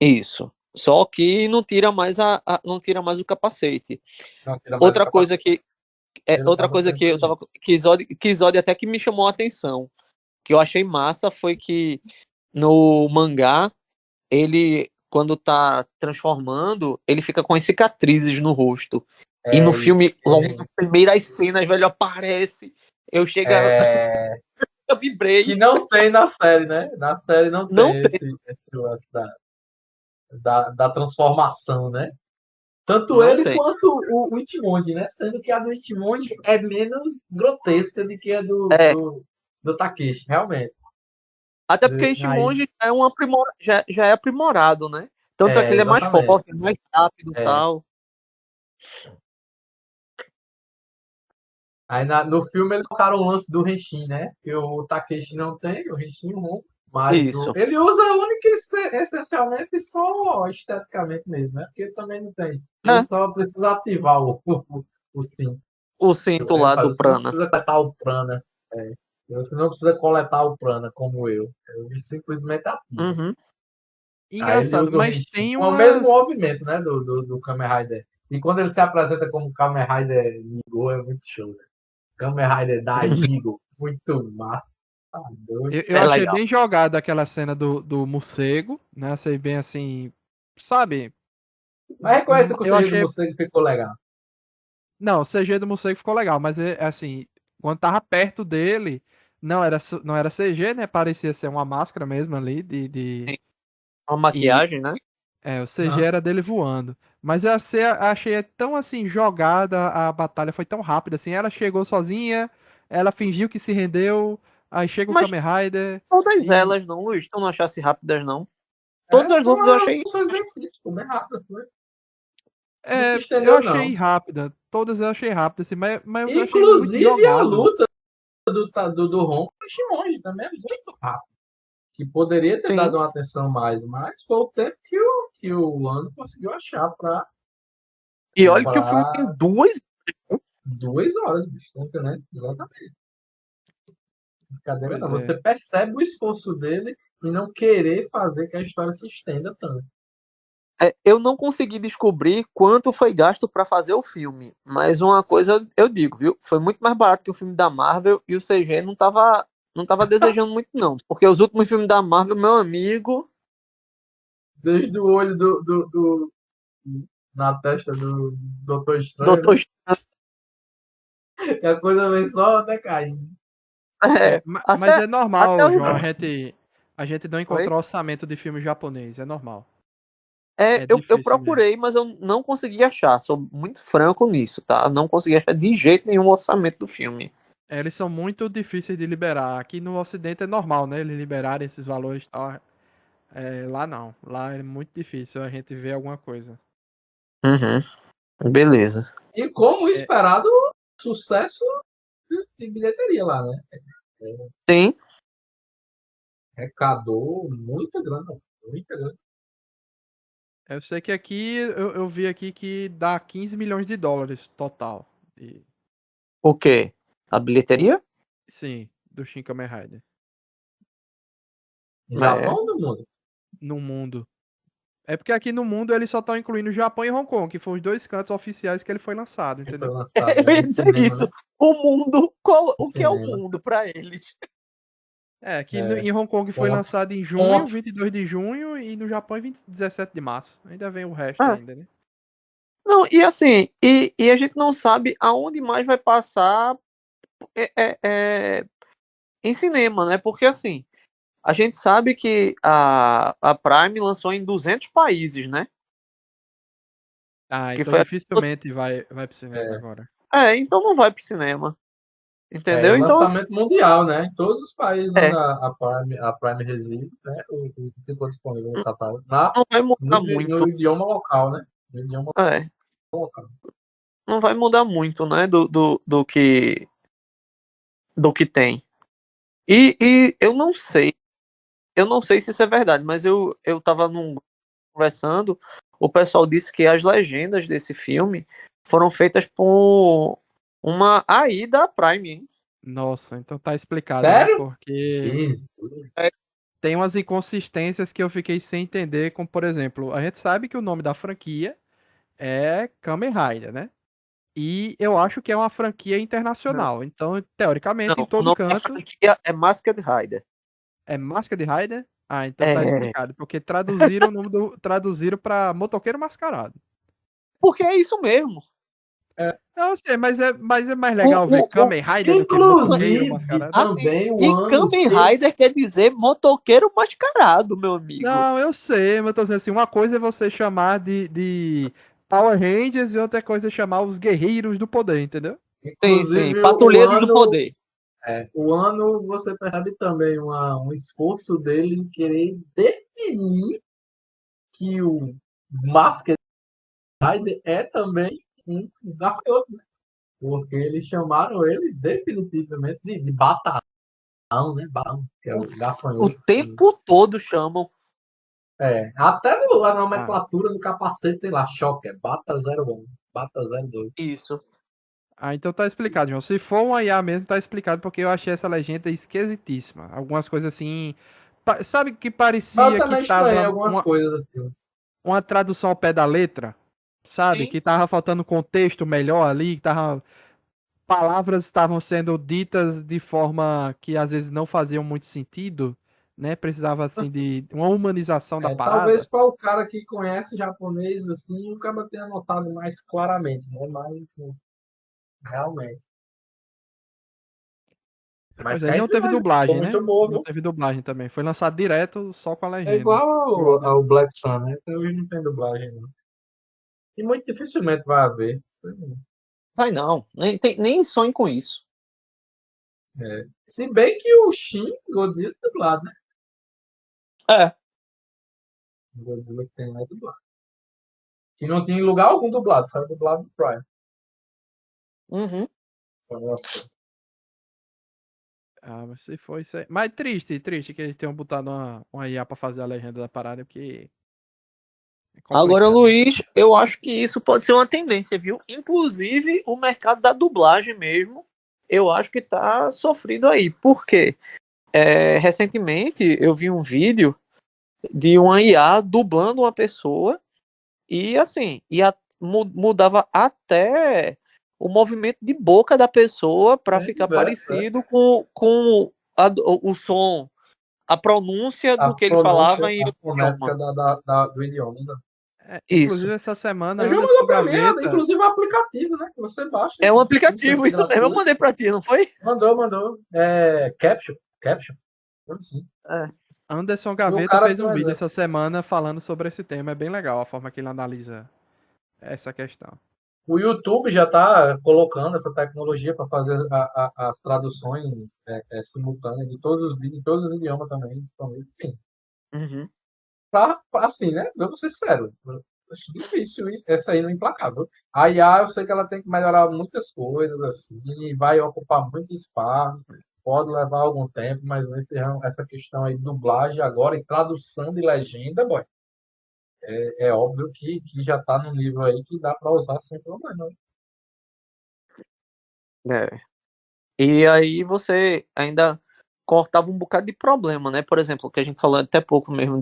Isso. Só que não tira mais não tira mais o capacete. Não tira mais o Outra coisa capacete. que Ele outra passa a coisa ser que eu tava inteligente. que Zod até que me chamou a atenção, que eu achei massa foi que no mangá ele quando tá transformando, ele fica com as cicatrizes no rosto. E no É isso. filme, logo nas primeiras cenas, velho, aparece. Eu chega, É, eu vibrei. que não tem na série, né? Na série não Não tem tem, esse lance da transformação, né? Tanto não ele tem. quanto o Ichimonji, né? Sendo que a do Ichimonji é menos grotesca do que a É, do Takeshi, realmente. até porque Aí, Ichimonji já é aprimorado, né? Tanto é que ele é mais exatamente. forte, mais rápido e É. tal. Aí no filme eles colocaram o lance do Henshin, né? Que o Takeshi não tem, o Henshin não. Mas Isso. ele usa única e essencialmente só esteticamente mesmo, né? Porque também não tem. Ele É, só precisa ativar o cinto. o cinto Ele lá faz, do você não Prana. precisa coletar o prana. É. Você não precisa coletar o prana como eu. Eu simplesmente ativo. Uhum. Aí ele Engraçado, usa o mas Henshin tem com o mesmo umas. movimento, né? Do Kamen Rider. E quando ele se apresenta como Kamen Rider Nigo, é muito show, né? Kamen Rider Daigo, muito massa. Tá doido. Eu É achei legal. bem jogada aquela cena do morcego, né? Achei bem assim. Sabe? Mas reconhece que o Eu CG do achei. morcego ficou legal. Não, o CG do morcego ficou legal, mas assim, quando tava perto dele, não era CG, né? Parecia ser uma máscara mesmo ali Uma e maquiagem, né? o CG era dele voando. Mas achei tão assim jogada, a batalha foi tão rápida assim, ela chegou sozinha, ela fingiu que se rendeu, aí chega o Mas Kamen Rider todas e elas não, Luiz. Tu não achasse rápidas, não. Todas as lutas eu Foram achei. emoções bem simples, foi bem rápido. Foi. Não se eu estendeu, achei não. rápida, todas eu achei rápida assim, mas eu achei muito Inclusive a jogada. luta do Ron com o Shimonji também é muito rápido. Que poderia ter Sim. dado uma atenção mais, mas foi o tempo que o Lando conseguiu achar para E olha que o filme tem duas. 2 horas, bicho, tá entendendo? Exatamente. Brincadeira Pois não. é. Você percebe o esforço dele em não querer fazer que a história se estenda tanto. Eu não consegui descobrir quanto foi gasto para fazer o filme, mas uma coisa eu digo, viu? Foi muito mais barato que o filme da Marvel e o CG não tava desejando muito não, porque os últimos filmes da Marvel, meu amigo, Desde o olho na testa do Doutor Estranho, Doutor né? Estranho, E a coisa vem só decaindo. é, Mas até é até normal, o João, a gente não Oi? encontrar orçamento de filme japonês, é normal. É, É eu difícil mesmo. procurei, mas eu não consegui achar. Sou muito franco nisso, tá? Não consegui achar de jeito nenhum o orçamento do filme. Eles são muito difíceis de liberar. Aqui no Ocidente é normal, né? Eles liberarem esses valores e tal. Lá não. Lá é muito difícil a gente ver alguma coisa. Uhum, beleza. E como É, esperado, sucesso de bilheteria lá, né? Sim, Arrecadou muita grana, muita grana. eu sei que aqui, eu vi aqui que dá 15 milhões de dólares total. o quê? A bilheteria? Sim, do Shin Kamen Rider. No É. Japão do mundo. No mundo. É porque aqui no mundo eles só estão incluindo o Japão e Hong Kong, que foram os dois cantos oficiais que ele foi lançado, Que foi entendeu? lançado, né? Eu ia No dizer cinema, né? isso. O mundo, No o que é o cinema. mundo para eles? Aqui É, em Hong Kong foi com a lançado em junho, fonte. 22 de junho, e no Japão em 17 de março. Ainda vem o resto Ah, ainda, né? não, e assim, e a gente não sabe aonde mais vai passar é, é, é, em cinema, né? Porque assim, a gente sabe que a Prime lançou em 200 países, né? Ah, Que então foi. dificilmente vai pro cinema É, agora. Então não vai pro cinema. e Entendeu? Então, assim, lançamento mundial, né? Em todos os países onde é, a Prime reside, né? O ficou disponível no catálogo. não vai mudar No muito. idioma local, né? No idioma É, local. não vai mudar muito, né? Do que tem. E eu não sei se isso é verdade, mas eu tava conversando, o pessoal disse que as legendas desse filme foram feitas por uma AI da Prime, hein? Nossa, então tá explicado, viu? Sério? Porque Jesus. tem umas inconsistências que eu fiquei sem entender, como por exemplo, a gente sabe que o nome da franquia é Kamen Rider, né? E eu acho que é uma franquia internacional. Então, teoricamente, em Não, o todo nome da canto franquia é Masked Rider. é Masked Rider. Ah, então tá É, explicado. Porque traduziram o nome traduziram pra Motoqueiro Mascarado. porque é isso mesmo. Não sei, mas é mais O, legal ver o, o, Kamen Rider do que Motoqueiro Inclusive, Mascarado. assim, também o e ano. Kamen Rider quer dizer motoqueiro mascarado, meu amigo. Não, eu sei, mas eu tô dizendo assim, uma coisa é você chamar de Power Rangers e outra coisa é chamar os Guerreiros do Poder, entendeu? Sim, sim, Inclusive, Patrulheiros do Poder. o ano você percebe também um esforço dele em querer definir que o Masked Rider é também um gafanhoto, né? Porque eles chamaram ele definitivamente de Batão, né? Batão, que é O, o o gafanhoto. tempo todo chamam. Até a Ah, nomenclatura do capacete tem lá, choque, Bata 01, Bata 02. Isso. então tá explicado, João. Se for um IA mesmo, tá explicado porque eu achei essa legenda esquisitíssima. Algumas coisas assim. Sabe que Eu parecia que também estranhei tava algumas uma, coisas assim. uma tradução ao pé da letra? Sabe? Sim. Que tava faltando contexto melhor ali, que tava. Palavras estavam sendo ditas de forma que às vezes não faziam muito sentido, né? Precisava assim de uma humanização da Talvez parada. para o cara que conhece japonês, assim, o cara tenha notado mais claramente, né? Mas, realmente. Mas Pois é, cá e não entre teve nós, ficou dublagem, muito né? boa, Não viu? teve dublagem também. Foi lançado direto só com a É legenda. igual Foda. ao Black Sun, né? Até hoje não tem dublagem, não. E muito dificilmente vai haver. Vai não. Nem sonhe com isso. Se bem que o Shin Godzilla é dublado, né? É. O Godzilla que tem lá é dublado. Que não tinha em lugar algum dublado, saiu dublado do Prime. Uhum. Nossa. Mas se foi isso aí. Mas triste que eles tenham botado uma IA pra fazer a legenda da parada, porque Agora, complicado. Luiz, eu acho que isso pode ser uma tendência, viu? Inclusive, o mercado da dublagem mesmo, eu acho que tá sofrido aí. Por quê? Recentemente, eu vi um vídeo de uma IA dublando uma pessoa e, assim, mudava até o movimento de boca da pessoa para ficar Diverso, parecido com o som, a pronúncia a do que ele pronúncia, falava em a outro fonética idioma. do idioma. Exato. Isso. Inclusive, essa semana, Eu já Anderson mandou pra mim, Gaveta. inclusive o aplicativo, né? Que você baixa. É um Sem aplicativo, isso mesmo. Eu assinatura. mandei pra ti, não foi? Mandou. É, Caption. Assim. É. Anderson E o Gaveta cara fez tem um um vídeo exemplo. essa semana falando sobre esse tema. É bem legal a forma que ele analisa essa questão. O YouTube já está colocando essa tecnologia para fazer as traduções simultâneas de todos os vídeos, em todos os idiomas também disponíveis. Enfim, Uhum. assim, né? Eu vou ser sério. Eu acho difícil isso, essa aí não é implacável. A IA, eu sei que ela tem que melhorar muitas coisas, assim, vai ocupar muitos espaços, pode levar algum tempo, mas essa questão aí de dublagem agora e tradução de legenda, boy, é óbvio que já está no nível aí que dá para usar sem problema. É. E aí você ainda cortava um bocado de problema, né? Por exemplo, o que a gente falou até pouco mesmo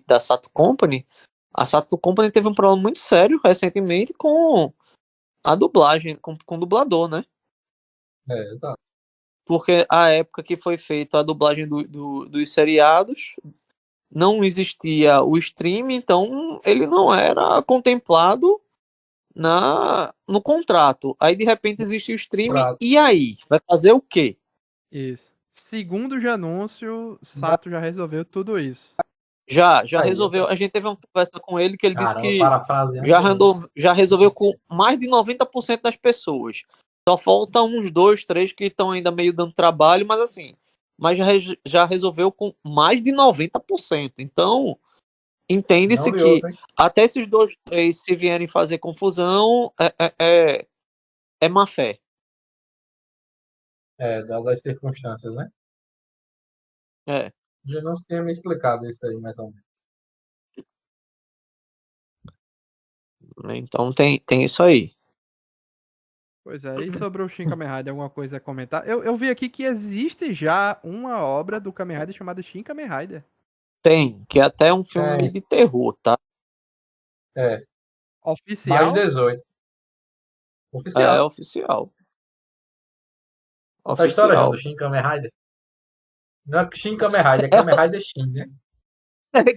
da Sato Company. A Sato Company teve um problema muito sério recentemente com a dublagem, com o dublador, né? Exato. Porque a época que foi feita a dublagem dos seriados, não existia o stream, então ele não era contemplado no contrato. Aí de repente existe o streaming, Prato. e aí? Vai fazer o quê? Isso. Segundo o anúncio, Sato já resolveu tudo isso. Já Aí, resolveu. A gente teve uma conversa com ele que ele disse caramba, que parafraseando. já resolveu com mais de 90% das pessoas. Só faltam uns 2, 3 que estão ainda meio dando trabalho, mas assim, já resolveu com mais de 90%. Então, Não entende-se de que osso, hein? até esses 2, 3, se vierem fazer confusão, é má fé. Das circunstâncias, né? É. Já não tinha me explicado isso aí, mais ou menos. Então tem isso aí. Pois é, e sobre o Shin Kamen Rider, alguma coisa a comentar? Eu vi aqui que existe já uma obra do Kamen Rider chamada Shin Kamen Rider. Tem, que é até um filme É, meio de terror, tá? mais de Oficial? 18. É Oficial. oficial. Conta a história, João, do Oficial. Shin Kamen Rider. Não é Shin Kamen Rider, é Kamen Rider Shin, né?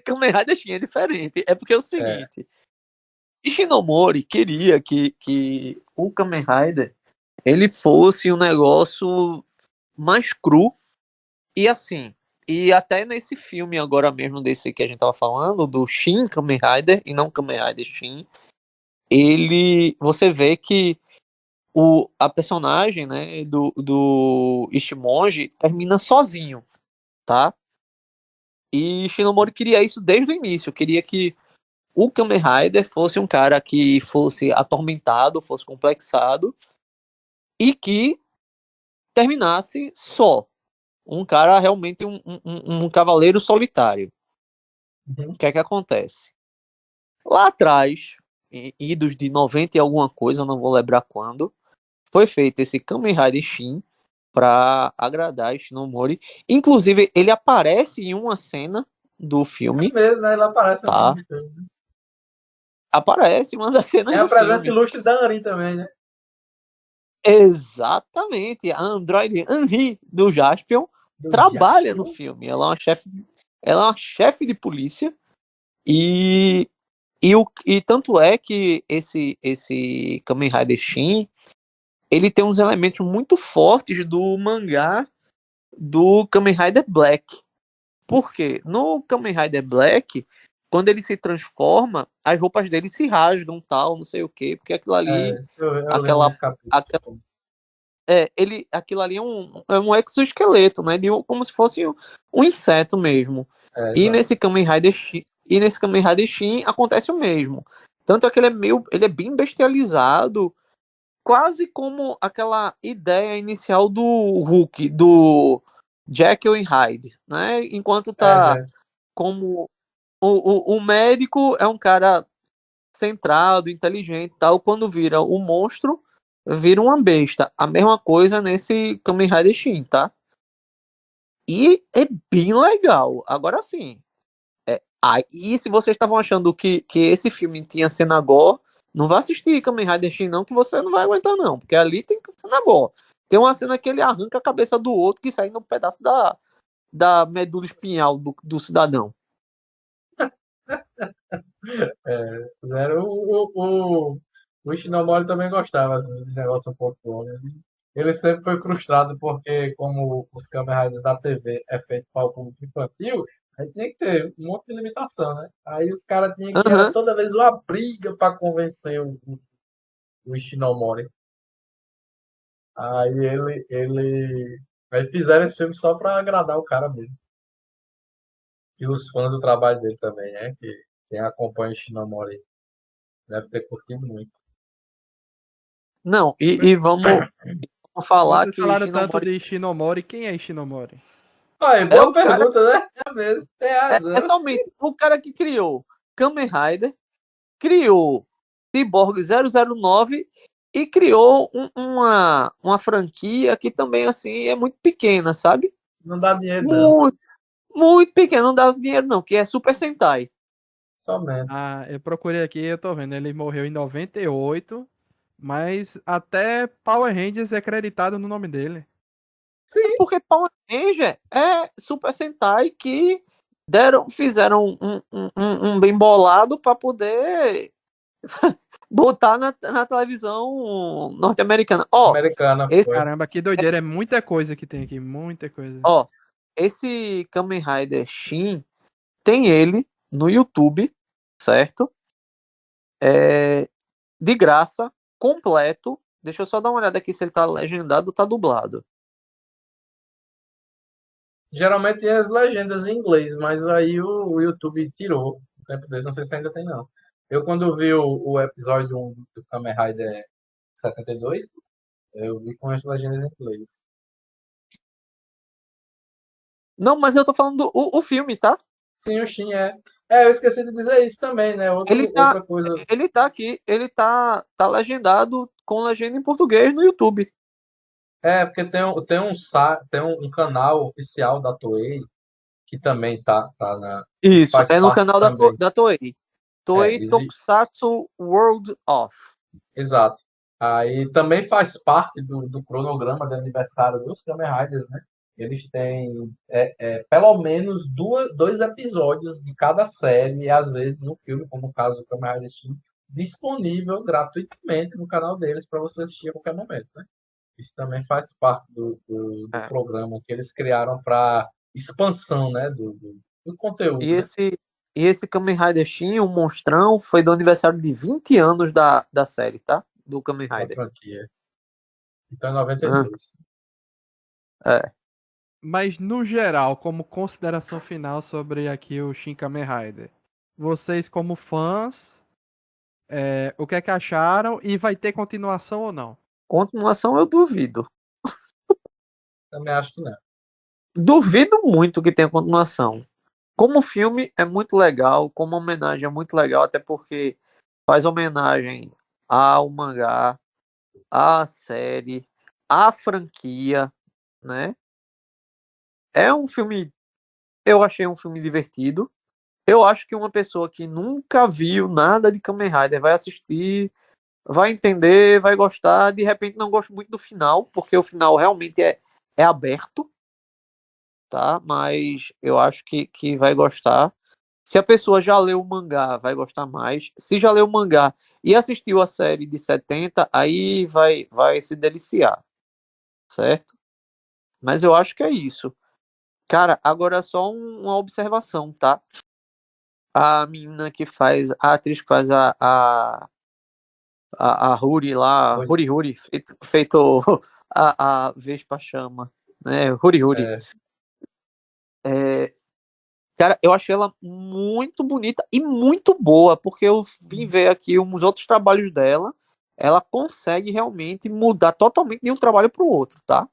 Kamen Rider Shin é diferente. É porque é o É. seguinte: Ishinomori queria que o Kamen Rider ele fosse um negócio mais cru e assim. E até nesse filme agora mesmo, desse que a gente tava falando, do Shin Kamen Rider e não Kamen Rider Shin, você vê que a personagem, né, do Ishimonji termina sozinho, tá? E Shinomori queria isso desde o início, queria que o Kamen Rider fosse um cara que fosse atormentado, fosse complexado e que terminasse só. Um cara realmente um cavaleiro solitário. Uhum. O que é que acontece? Lá atrás, idos de 90 e alguma coisa, não vou lembrar quando, foi feito esse Kamen Rider Shin para agradar Shinomori. Inclusive, ele aparece em uma cena do É filme, mesmo, né? Ele aparece no tá? filme. Né? Aparece em uma das cenas Tem a do presença filme. ilustre da Anri também, né? Exatamente. A androide Henri do Jaspion Do trabalha no Jaspion. filme. Ela é uma chefe de polícia e tanto é que esse Kamen Rider Shin, ele tem uns elementos muito fortes do mangá do Kamen Rider Black. Por quê? No Kamen Rider Black, quando ele se transforma, as roupas dele se rasgam, tal, não sei o quê, porque aquilo ali, Eu lembro aquela, desse capítulo. aquela aquilo ali é um exoesqueleto, né? Como se fosse um inseto mesmo. E Exato. nesse Kamen Rider Shin acontece o mesmo. Tanto é que ele é bem bestializado, quase como aquela ideia inicial do Hulk, do Jekyll e Hyde, né? Enquanto tá Já. como o médico é um cara centrado, inteligente e tal, quando vira o monstro, vira uma besta. A mesma coisa nesse Kamen Rider Shin, tá? E é bem legal. Agora sim. E se vocês estavam achando que esse filme tinha cena gore, não vá assistir Kamen Rider Shin não, que você não vai aguentar não, porque ali tem cena gore. Tem uma cena que ele arranca a cabeça do outro que sai num pedaço da medula espinhal do cidadão. Fizeram o Ishinomori também gostava assim, desse negócio um pouco bom, né? Ele sempre foi frustrado porque, como os Kamen Riders da TV é feito para o público infantil, aí tinha que ter um monte de limitação, né? Aí os caras tinham que era Aham. toda vez uma briga para convencer o Ishinomori. Aí aí fizeram esse filme só para agradar o cara mesmo. E os fãs do trabalho dele também, né? Que quem acompanha o Ishinomori deve ter curtido muito. Não, e vamos falar Vocês que falaram tanto Shinomori de Ishinomori. Quem é Ishinomori? Aí, é boa o cara, pergunta, né? É mesmo, tem é razão. somente o cara que criou Kamen Rider, criou Cyborg 009 e criou uma franquia que também, assim, é muito pequena, sabe? Não dá dinheiro, não. Muito, muito pequena, não dá dinheiro não, que é Super Sentai. Somente. Ah, eu procurei aqui, eu tô vendo. Ele morreu em 98, mas até Power Rangers é acreditado no nome dele. É Sim, porque Power Ranger é Super Sentai que fizeram um bem bolado para poder botar na televisão norte-americana. americana Esse, foi. Caramba, que doideira. É muita coisa que tem aqui, muita coisa. ó, esse Kamen Rider Shin tem ele no YouTube, certo? É, de graça, completo. Deixa eu só dar uma olhada aqui se ele tá legendado ou tá dublado. Geralmente tem as legendas em inglês, mas aí o YouTube tirou. O tempo desse, não sei se ainda tem, não. Eu, quando vi o episódio 1 do Kamen Rider 72, eu vi com as legendas em inglês. Não, mas eu tô falando o filme, tá? Sim, o Shin é. É, eu esqueci de dizer isso também, né? Ele tá, Outra coisa. ele tá aqui, ele tá legendado com legenda em português no YouTube. É, porque tem um canal oficial da Toei que também que Isso, faz é no parte canal também. da Toei. É, Toei Tokusatsu World of. exato. Aí também faz parte do cronograma de aniversário dos Kamen Riders, né? Eles têm pelo menos dois episódios de cada série, e às vezes um filme, como o caso do Kamen Rider Shin, disponível gratuitamente no canal deles para você assistir a qualquer momento, né? Isso também faz parte do É. programa que eles criaram para expansão, né? Do E conteúdo, né? esse, e esse Kamen Rider Shin, o monstrão, foi do aniversário de 20 anos da série, tá? Do Kamen Da Rider. franquia. Então, em Ah, 92. é. Mas no geral, como consideração final sobre aqui o Shin Kamen Rider, vocês como fãs, o que é que acharam e vai ter continuação ou não? Continuação eu duvido. Também acho que não. Duvido muito que tenha continuação. Como filme é muito legal, como homenagem é muito legal, até porque faz homenagem ao mangá, à série, à franquia, né? É um filme, eu achei um filme divertido. Eu acho que uma pessoa que nunca viu nada de Kamen Rider vai assistir, vai entender, vai gostar. De repente não gosto muito do final, porque o final realmente é aberto, tá? Mas eu acho que vai gostar. Se a pessoa já leu o mangá, vai gostar mais. Se já leu o mangá e assistiu a série de 70, aí vai se deliciar, certo? Mas eu acho que é isso. Cara, agora só uma observação, tá? A menina que faz, a atriz que faz a Ruri lá, Foi, Ruri, feito a Vespa chama, né? Ruri. é, É, cara, eu achei ela muito bonita e muito boa, porque eu vim ver aqui uns outros trabalhos dela. Ela consegue realmente mudar totalmente de um trabalho para o outro, tá?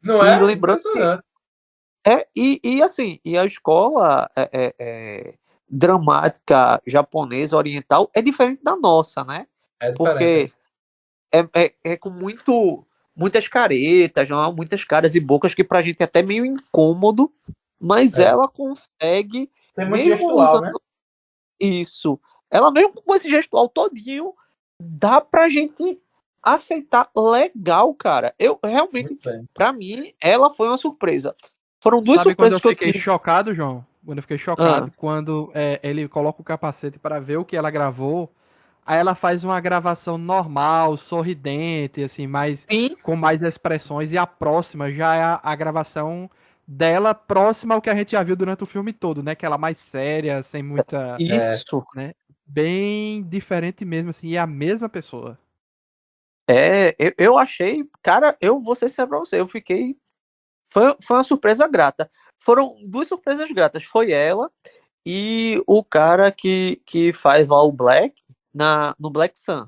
não E é? lembrando que Impressionante. e assim, e a escola dramática japonesa, oriental, é diferente da nossa, né? É Porque diferente. é com muitas caretas, não? Muitas caras e bocas que pra gente é até meio incômodo, mas É. ela consegue, Tem muito mesmo gestual, né? usando isso, ela mesmo com esse gestual todinho, dá pra gente aceitar legal, cara. Eu realmente, Muito bem. pra mim, ela foi uma surpresa. Foram duas Sabe quando eu surpresas que eu fiquei tive. chocado, João? Quando eu fiquei chocado, Ah, quando ele coloca o capacete para ver o que ela gravou, aí ela faz uma gravação normal, sorridente, assim, mais sim, com mais expressões, e a próxima já é a gravação dela próxima ao que a gente já viu durante o filme todo, né? Que ela mais séria, sem muita, É. isso. né? Bem diferente mesmo, assim, e é a mesma pessoa. Eu achei, cara, eu vou ser sincero pra você, eu fiquei. Foi uma surpresa grata. Foram duas surpresas gratas. Foi ela e o cara que faz lá o Black no Black Sun,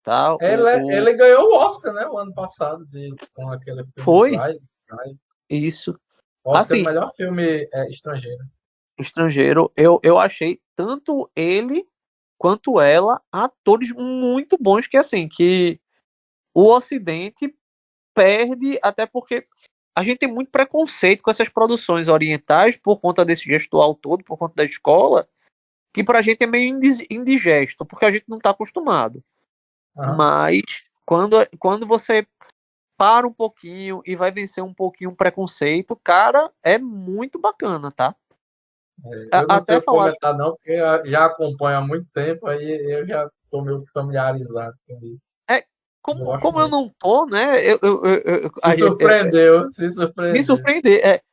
tá? Ele ganhou o Oscar, né? O ano passado, com aquele filme Foi Drive. Drive. isso. Oscar do Assim, melhor filme estrangeiro. estrangeiro, eu achei tanto ele quanto ela atores muito bons que assim, que o Ocidente perde, até porque a gente tem muito preconceito com essas produções orientais por conta desse gestual todo, por conta da escola, que pra gente é meio indigesto, porque a gente não tá acostumado. Aham. Mas quando você para um pouquinho e vai vencer um pouquinho o preconceito, cara, é muito bacana, tá? Eu não Até tenho que falar, comentar, não, porque eu já acompanho há muito tempo, aí eu já estou meio familiarizado com isso. é, Eu como, gosto como eu muito. não tô, né? Se surpreendeu, se Me surpreendeu. surpreender.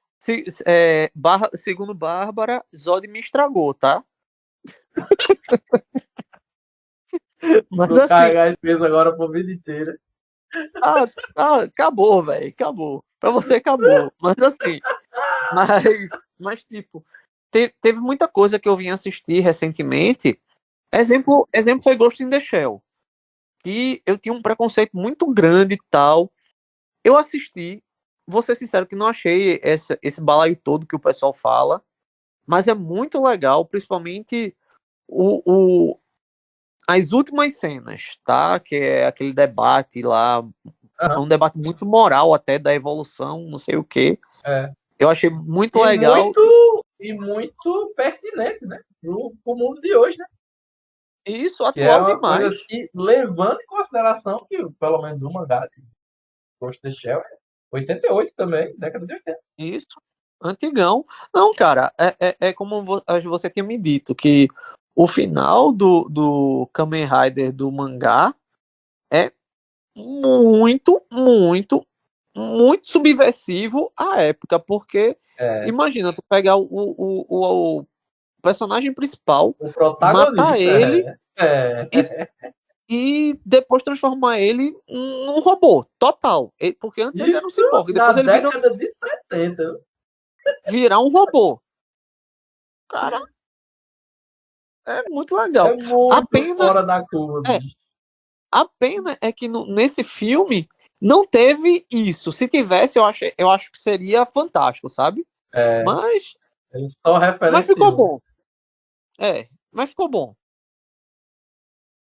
Segundo Bárbara, Zod me estragou, tá? Mas Vou assim, carregar esse peso agora por vida inteira. ah, acabou, velho, acabou. Pra você acabou. Mas assim, mas tipo, teve muita coisa que eu vim assistir recentemente. Exemplo foi Ghost in the Shell, que eu tinha um preconceito muito grande e tal. Eu assisti, vou ser sincero que não achei esse balaio todo que o pessoal fala, mas é muito legal, principalmente o, as últimas cenas, tá? Que é aquele debate lá, é Aham. um debate muito moral até da evolução, não sei o quê. É. Eu achei muito E legal. muito pertinente, né? Pro mundo de hoje, né? E isso Que é atual uma coisa demais. que, levando em consideração que pelo menos o mangá de Ghost in the Shell é 88 também, década de 80. Isso, antigão. Não, cara, é como você tinha me dito, que o final do Kamen Rider do mangá é muito, muito, muito subversivo à época, porque É. imagina, tu pegar o personagem principal, O matar protagonista ele e, é. e depois transformar ele num robô, total. Porque antes ele era um Isso ciborgue, na depois ele década de 70. virar um robô. Cara, é muito legal. É A muito pena fora da curva, é, bicho. a pena é que nesse filme não teve isso. Se tivesse, eu acho que seria fantástico, sabe? É, Mas, ele só mas ficou referenciou. bom. Mas ficou bom.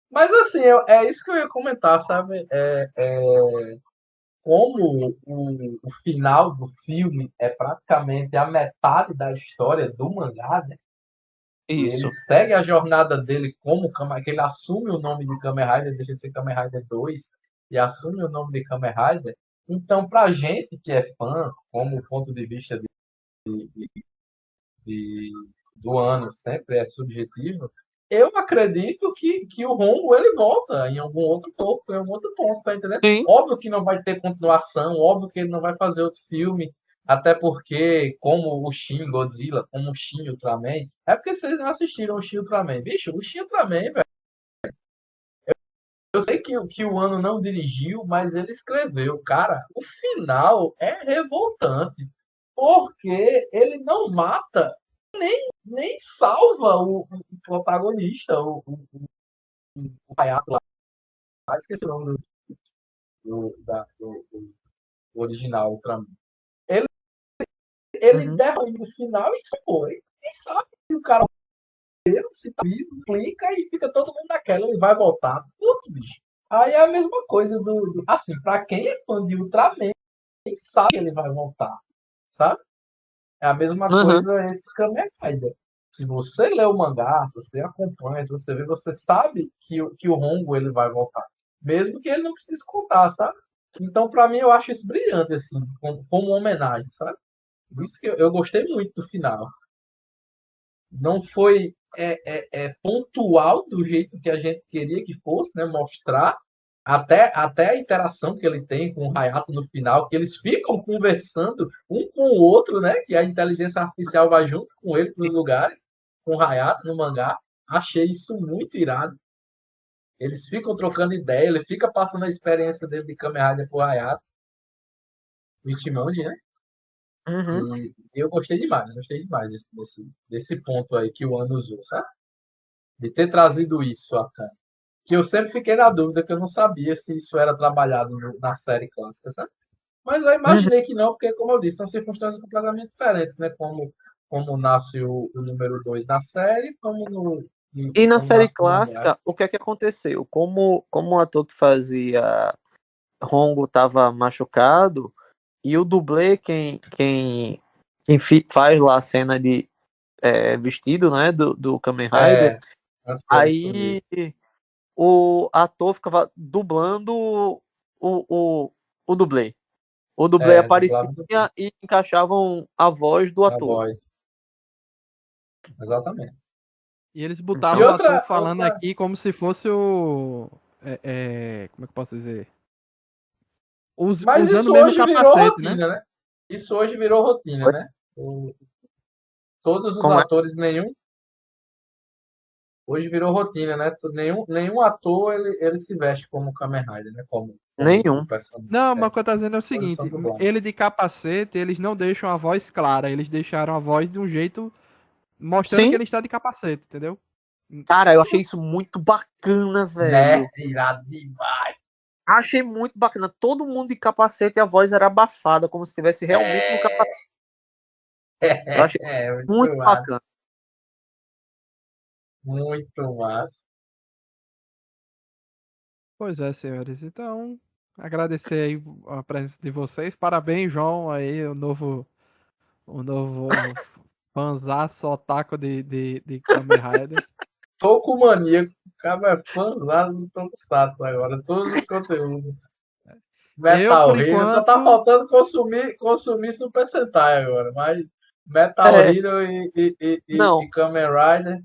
Mas assim, é isso que eu ia comentar, sabe? Como o final do filme é praticamente a metade da história do mangá, né? E ele Isso. segue a jornada dele como que ele assume o nome de Kamen Rider, deixa de ser Kamen Rider 2 e assume o nome de Kamen Rider. Então, pra gente que é fã, como ponto de vista de- do ano sempre é subjetivo, eu acredito que o Rombo ele volta em algum outro ponto, tá entendendo? Sim, Óbvio que não vai ter continuação, óbvio que ele não vai fazer outro filme, até porque, como o Shin Godzilla, como o Shin Ultraman, é porque vocês não assistiram o Shin Ultraman. Bicho, o Shin Ultraman, velho, eu sei que o ano não dirigiu, mas ele escreveu. Cara, o final é revoltante, porque ele não mata nem salva o protagonista, o Hayato lá. Ah, esqueci o nome do original. Ele ele Uhum. derruba no final e só foi. Quem sabe se o cara se tá vivo, clica e fica todo mundo naquela, ele vai voltar. Putz, bicho. Aí é a mesma coisa assim, pra quem é fã de Ultraman, quem sabe que ele vai voltar, sabe? É a mesma Uhum. coisa esse Kamen Rider. Se você lê o mangá, se você acompanha, se você vê, você sabe que o Hongo ele vai voltar. Mesmo que ele não precise contar, sabe? Então, pra mim, eu acho isso brilhante, assim, como uma homenagem, sabe? Por isso que eu gostei muito do final. Não foi pontual do jeito que a gente queria que fosse, né? Mostrar até a interação que ele tem com o Hayato no final, que eles ficam conversando um com o outro, né? Que a inteligência artificial vai junto com ele para os lugares, com o Hayato no mangá. Achei isso muito irado. Eles ficam trocando ideia, ele fica passando a experiência dele de Kamen Rider pro Hayato, o Ichimonji, né? Uhum. E eu gostei demais desse ponto aí que o Ano usou, sabe? De ter trazido isso à tona. Que eu sempre fiquei na dúvida, que eu não sabia se isso era trabalhado na série clássica, sabe? Mas eu Uhum. imaginei que não, porque, como eu disse, são circunstâncias completamente diferentes, né? Como nasce o número 2 na série, E na como série nasce no mangá. clássica, o que é que aconteceu? Como o ator que fazia Hongo estava machucado, e o dublê, faz lá a cena de vestido, né, do Kamen Rider, Antes dele sumir. aí o ator ficava dublando o dublê. O dublê aparecia Dublado e encaixavam a voz do na ator. voz. Exatamente. E eles E botaram o Então, ator outra, falando outra. aqui como se fosse o. Como é que eu posso dizer? Mas Usando isso mesmo o hoje virou capacete, né? rotina, né? Isso hoje virou rotina, né? Todos os como é? atores, nenhum. Hoje virou rotina, né? Nenhum ator ele se veste como Kamen Rider, né? Como o Nenhum. personagem. Não, mas o que eu tô dizendo é o Todos são seguinte: dublados. ele de capacete, eles não deixam a voz clara, eles deixaram a voz de um jeito mostrando que Sim, ele está de capacete, entendeu? cara, eu achei isso muito bacana, Né? velho. Irado demais. Achei muito bacana. Todo mundo de capacete e a voz era abafada, como se estivesse realmente no capacete. Eu achei muito Muito massa. bacana. Muito massa. Pois é, senhores. Então, agradecer aí a presença de vocês. Parabéns, João, aí, o novo fanzaço otaku de Kamen Rider. Tokumaníaco. O cara é fãzado do Tokusatsu agora. Todos os conteúdos. Eu, por Metal Hero. Só tá enquanto, faltando consumir Super Sentai agora. Mas Metal É, Hero e não, Kamen Rider.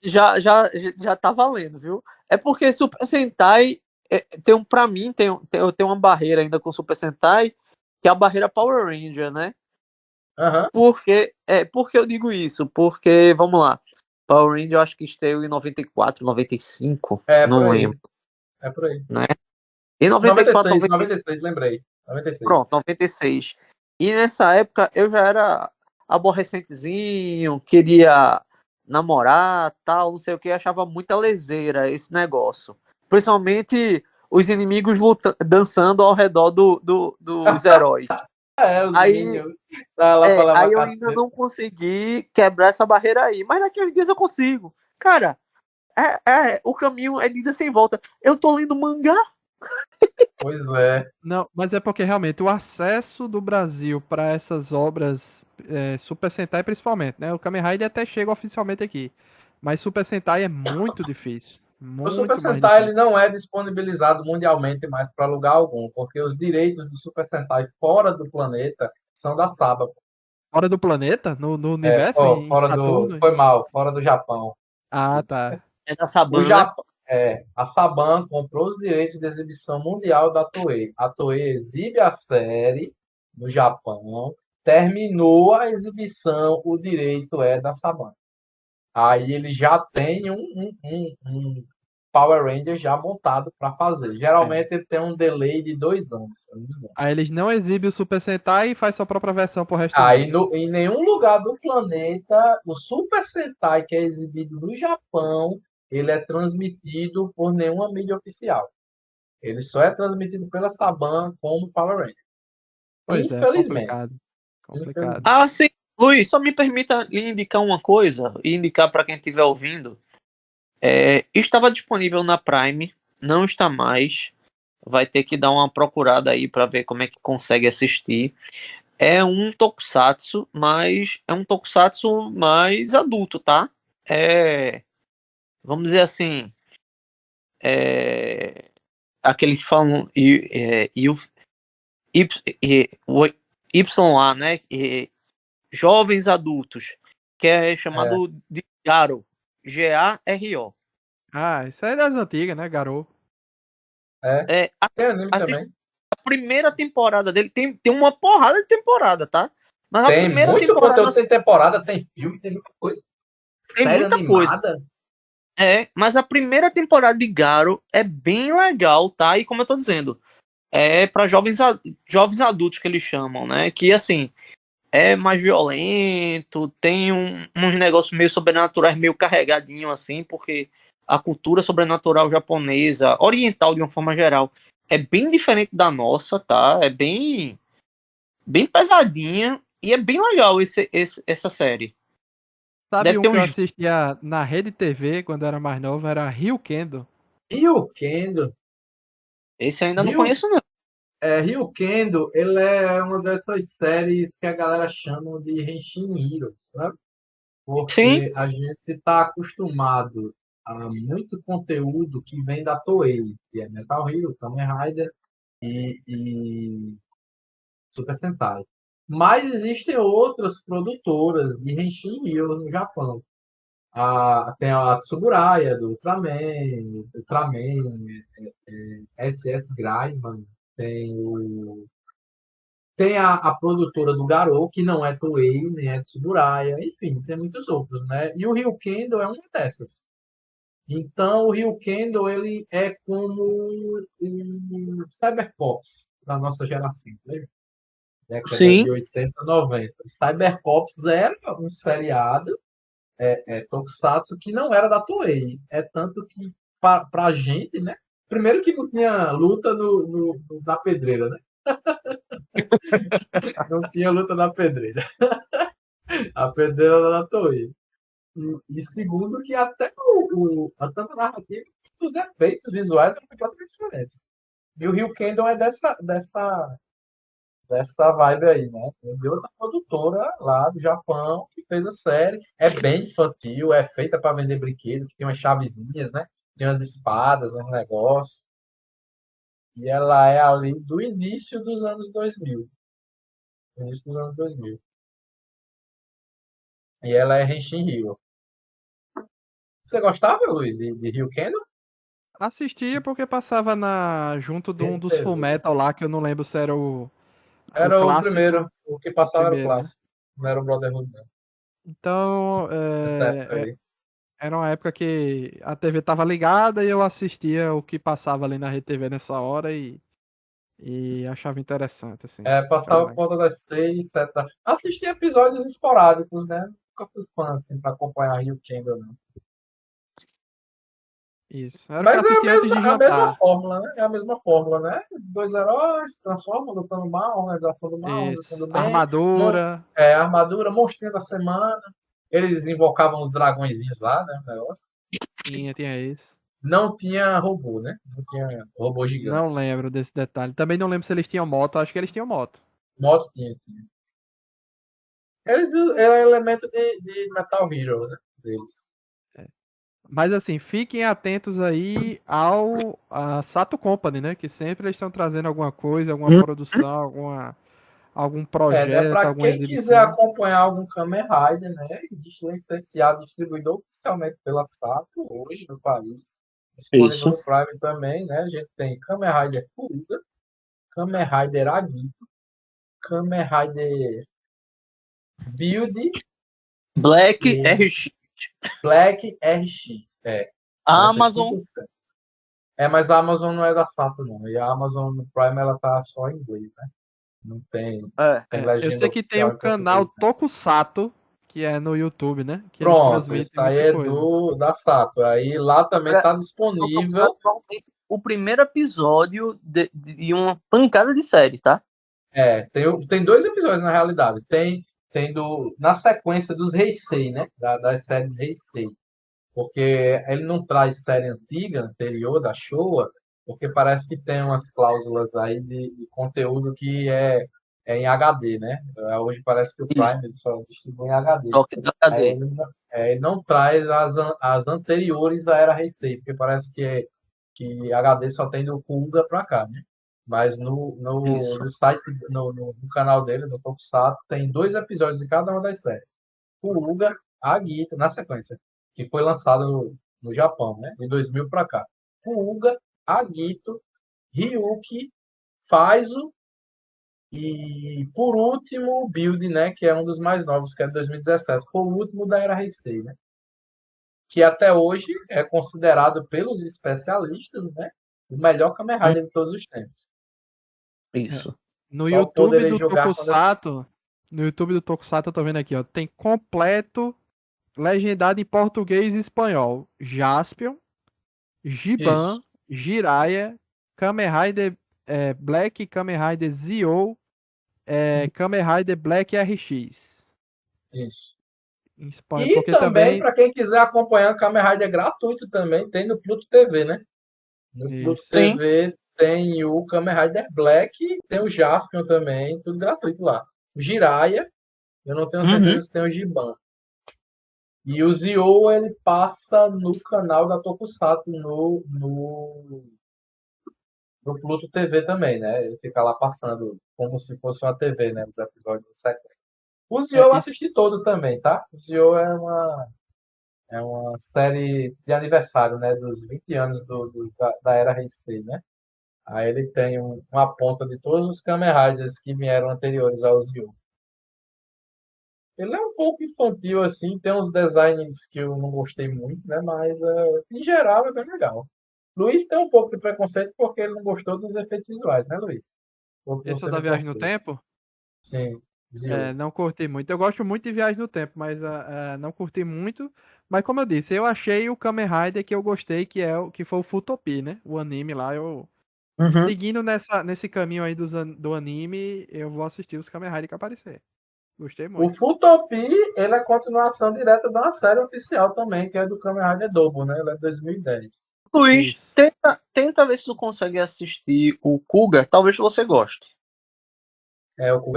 já tá valendo, viu? É porque Super Sentai pra mim, eu tenho uma barreira ainda com Super Sentai, que é a barreira Power Ranger, né? Aham. Porque eu digo isso? Porque, vamos lá, Power Ranger eu acho que estreou em 94, 95, É por não aí. lembro, É por aí. né? Em 94, 96, 90, 96, lembrei. 96. pronto, 96. E nessa época eu já era aborrecentezinho, queria namorar, tal, não sei o que, achava muita leseira esse negócio. Principalmente os inimigos dançando ao redor dos heróis. Os Aí, Minions. Tá lá pra aí levar eu ainda cacete. não consegui quebrar essa barreira aí. Mas daqui a uns dias eu consigo. Cara, o caminho é de ida sem volta. Eu tô lendo mangá. Pois é. não, mas é porque realmente o acesso do Brasil para essas obras Super Sentai principalmente, né? O Kamen Rider até chega oficialmente aqui, mas Super Sentai é muito difícil, O Super muito mais Sentai ele difícil. não é disponibilizado mundialmente mais para lugar algum, porque os direitos do Super Sentai fora do planeta são da Saba. Fora do planeta, no universo, em Saturno. Fora do Japão. Ah, tá. É da O Saban, né? Japão, a Saban comprou os direitos de exibição mundial da Toei. A Toei exibe a série no Japão, terminou a exibição, o direito é da Saban. Aí ele já tem um Power Ranger já montado para fazer. É. Geralmente ele tem um delay de 2 anos. Se eu não me engano. Aí eles não exibem o Super Sentai e faz sua própria versão pro resto do Aí mundo. em nenhum lugar do planeta o Super Sentai que é exibido no Japão ele é transmitido por nenhuma mídia oficial. Ele só é transmitido pela Saban como Power Ranger. Pois é, Infelizmente. complicado. Complicado. Infelizmente. Ah, sim. Luiz, só me permita lhe indicar uma coisa e indicar para quem estiver ouvindo. Estava disponível na Prime, não está mais. Vai ter que dar uma procurada aí para ver como é que consegue assistir. É um tokusatsu, mas é um tokusatsu mais adulto, tá? Vamos dizer assim, aquele que falam o YA, né? Jovens adultos, que é chamado de Garo, Garo. Ah, isso aí é das antigas, né, Garou? Tem anime também. A primeira temporada dele tem uma porrada de temporada, tá? Mas a Tem primeira muito temporada conteúdo, tem temporada, tem filme, tem muita coisa. tem Série muita coisa. animada. Mas a primeira temporada de Garo é bem legal, tá? E como eu tô dizendo, é para jovens adultos que eles chamam, né? Que assim, é mais violento, tem uns negócios meio sobrenaturais, meio carregadinho assim, porque a cultura sobrenatural japonesa, oriental de uma forma geral, é bem diferente da nossa, tá? É bem pesadinha e é bem legal essa série. Sabe Deve um ter que eu uns. assistia na Rede TV quando eu era mais novo? Era Ryukendo. Ryukendo. Esse eu ainda não conheço, não. Ryukendo, ele é uma dessas séries que a galera chama de Henshin Hero, sabe? Sim, Porque a gente está acostumado a muito conteúdo que vem da Toei, que é Metal Hero, Kamen Rider e Super Sentai. Mas existem outras produtoras de Henshin Hero no Japão. Tem a Tsuburaya, do Ultraman, SS Graiman, tem a produtora do Garou, que não é Toei, nem é Tsuburaya, enfim, tem muitos outros, né? E o Ryukendo é uma dessas. Então, o Ryukendo, ele é como um Cybercops da nossa geração, né? Década sim. de 80, 90. Cybercops era um seriado, Tokusatsu, que não era da Toei. É tanto que, pra gente, né? Primeiro que não tinha luta na pedreira, né? Não tinha luta na pedreira. A pedreira era da Toei. E segundo que até tanto a narrativa quanto os efeitos visuais eram completamente diferentes. E o Rio Kingdom é dessa vibe aí, né? De outra produtora lá do Japão que fez a série. É bem infantil, é feita para vender brinquedo, que tem umas chavezinhas, né? Tem umas espadas, uns negócios. E ela é ali do início dos anos 2000. Início dos anos 2000. E ela é Henshin Hero. Você gostava, Luiz, de Rio Kendo? Assistia porque passava junto de um dos TV. Fullmetal lá, que eu não lembro se era o Era o clássico primeiro. O que passava era o primeiro, né? clássico. Não era o Brotherhood, não. Então, Nessa época aí. era uma época que a TV tava ligada e eu assistia o que passava ali na Rede TV nessa hora e achava interessante, assim. Passava por volta das 6, 7 da... Assistia episódios esporádicos, né? Nunca fui fã, assim, pra acompanhar Rio Kendo, não. Isso. Era o que eu Mas é assistia antes de a mesma jantar. fórmula, né? É a mesma fórmula, né? Dois heróis se transformam, lutando mal, organização do mal, organização Isso. do bem. Armadura. Armadura, monstrinho da semana. Eles invocavam os dragõezinhos lá, né? O negócio. Tinha isso. Não tinha robô, né? Não tinha robô Não gigante. lembro desse detalhe. Também não lembro se eles tinham moto. Acho que eles tinham moto. Moto tinha. Era elemento de Metal Hero, né? Deles. Mas assim, fiquem atentos aí ao a Sato Company, né? Que sempre eles estão trazendo alguma coisa, alguma produção, algum Né? projeto, Para alguma quem quiser exibição. acompanhar algum Kamen Rider, né? Existe licenciado distribuído oficialmente pela Sato hoje no país. Disponível Isso. no Prime também, né? A gente tem Kamen Rider Kuruda, Kamen Rider Agito, Kamen Rider Build Black e RX. Black RX. A Nessas Amazon. circunstâncias. Mas a Amazon não é da Sato, não. E a Amazon no Prime ela tá só em inglês, né? Não tem Eu legenda sei que tem o oficial em canal português, né? Tokusato, que é no YouTube, né? Que eles Pronto, isso transmitem aí muita é coisa. da Sato. Aí lá também está Eu tô usando disponível. atualmente o primeiro episódio de uma pancada de série, tá? Tem dois episódios na realidade. Tem tendo na sequência dos Heisei, né? Das séries Heisei. Porque ele não traz série antiga, anterior, da Showa, porque parece que tem umas cláusulas aí de conteúdo que é em HD, né? Hoje parece que o Isso, Prime ele só distribui em HD. toque da Aí HD. ele não traz as anteriores à Era Heisei, porque parece que HD só tem do Kuga pra cá, né? Mas Isso. no site, no canal dele, no Tokusatsu, tem 2 episódios de cada uma das séries. Kuga, Agito, na sequência, que foi lançado no Japão, né? De 2000 para cá. Kuga, Agito, Ryuki, Faizo e, por último, o Build, né? Que é um dos mais novos, que é de 2017. Foi o último da Era Heisei, né? Que até hoje é considerado pelos especialistas, né? O melhor Kamen Hum, Rider de todos os tempos. Isso. No Só YouTube poderei do jogar quando eu... Tokusatsu, no YouTube do Tokusatsu, eu tô vendo aqui, ó, tem completo legendado em português e espanhol. Jaspion, Isso, Giban, Jiraiya, Kamen Rider Black, Kamen Rider Zio, Kamen Rider Black RX. isso. Em espanhol, E porque também, também. para quem quiser acompanhar o Kamen Rider gratuito também, tem no Pluto TV, né? No Pluto Isso. Sim. TV tem o Kamen Rider Black, tem o Jaspion também, tudo gratuito lá. O Jiraiya, eu não tenho Uhum. certeza se tem o Giban. E o Zio, ele passa no canal da Tokusatsu, no Pluto TV também, né? Ele fica lá passando como se fosse uma TV, né? Os episódios em sequência. O Zio É, eu isso, assisti todo também, tá? O Zio é uma série de aniversário, né? Dos 20 anos da Era Heisei, né? Aí ele tem uma ponta de todos os Kamen Riders que vieram anteriores ao Zio. Ele é um pouco infantil, assim, tem uns designs que eu não gostei muito, né? Mas, em geral, é bem legal. Luiz tem um pouco de preconceito porque ele não gostou dos efeitos visuais, né, Luiz? Ou que esse é o você da me Viagem no cortou. Tempo. Sim, Zio. Não curti muito. Eu gosto muito de Viagem no Tempo, mas não curti muito. Mas como eu disse, eu achei o Kamen Rider que eu gostei, que foi o Futopi, né? O anime lá, eu Uhum. seguindo nesse caminho aí do anime, eu vou assistir os Kamen Rider que aparecer. Gostei O muito. Futopi, ele é continuação direta de uma série oficial também, que é do Kamen Rider Double, né? Ele é de 2010. Luiz, Isso. tenta ver se tu consegue assistir o Cougar. Talvez você goste. É, o que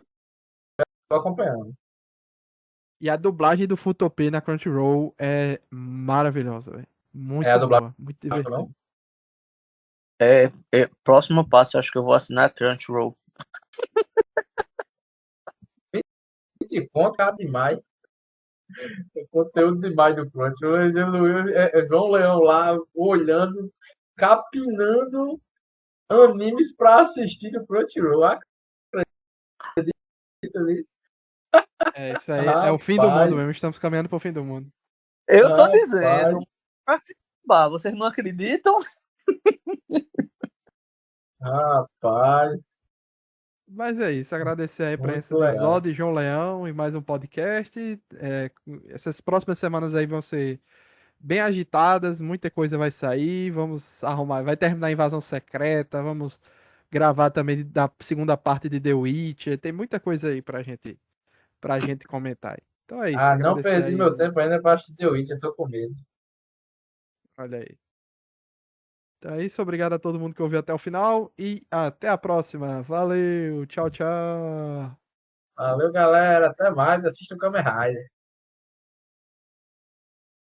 eu tô acompanhando. E a dublagem do Futopi na Crunchyroll é maravilhosa, velho. É a Muito dublagem, boa, muito acho, não? divertida. Próximo passo, acho que eu vou assinar a Crunchyroll. 20 conto, cara, demais. É conteúdo demais do Crunch. O João Leão lá, olhando, capinando animes pra assistir no Crunchyroll. Acredita nisso? Isso aí é o fim do mundo Rapaz, mesmo. Estamos caminhando pro fim do mundo. Eu tô rapaz, dizendo. Pra se acabar, vocês não acreditam? rapaz. Mas é isso, agradecer aí a presença Muito de legal. Zod e João Leão e mais um podcast. Essas próximas semanas aí vão ser bem agitadas, muita coisa vai sair, vamos arrumar, vai terminar a Invasão Secreta, vamos gravar também da segunda parte de The Witcher, tem muita coisa aí pra gente comentar. Então é isso, Ah, não agradecer perdi aí, meu tempo ainda pra assistir The Witcher, eu tô com medo. olha aí. Então é isso, obrigado a todo mundo que ouviu até o final e até a próxima. Valeu, tchau, tchau. Valeu, galera. Até mais. Assista o Kamen Rider.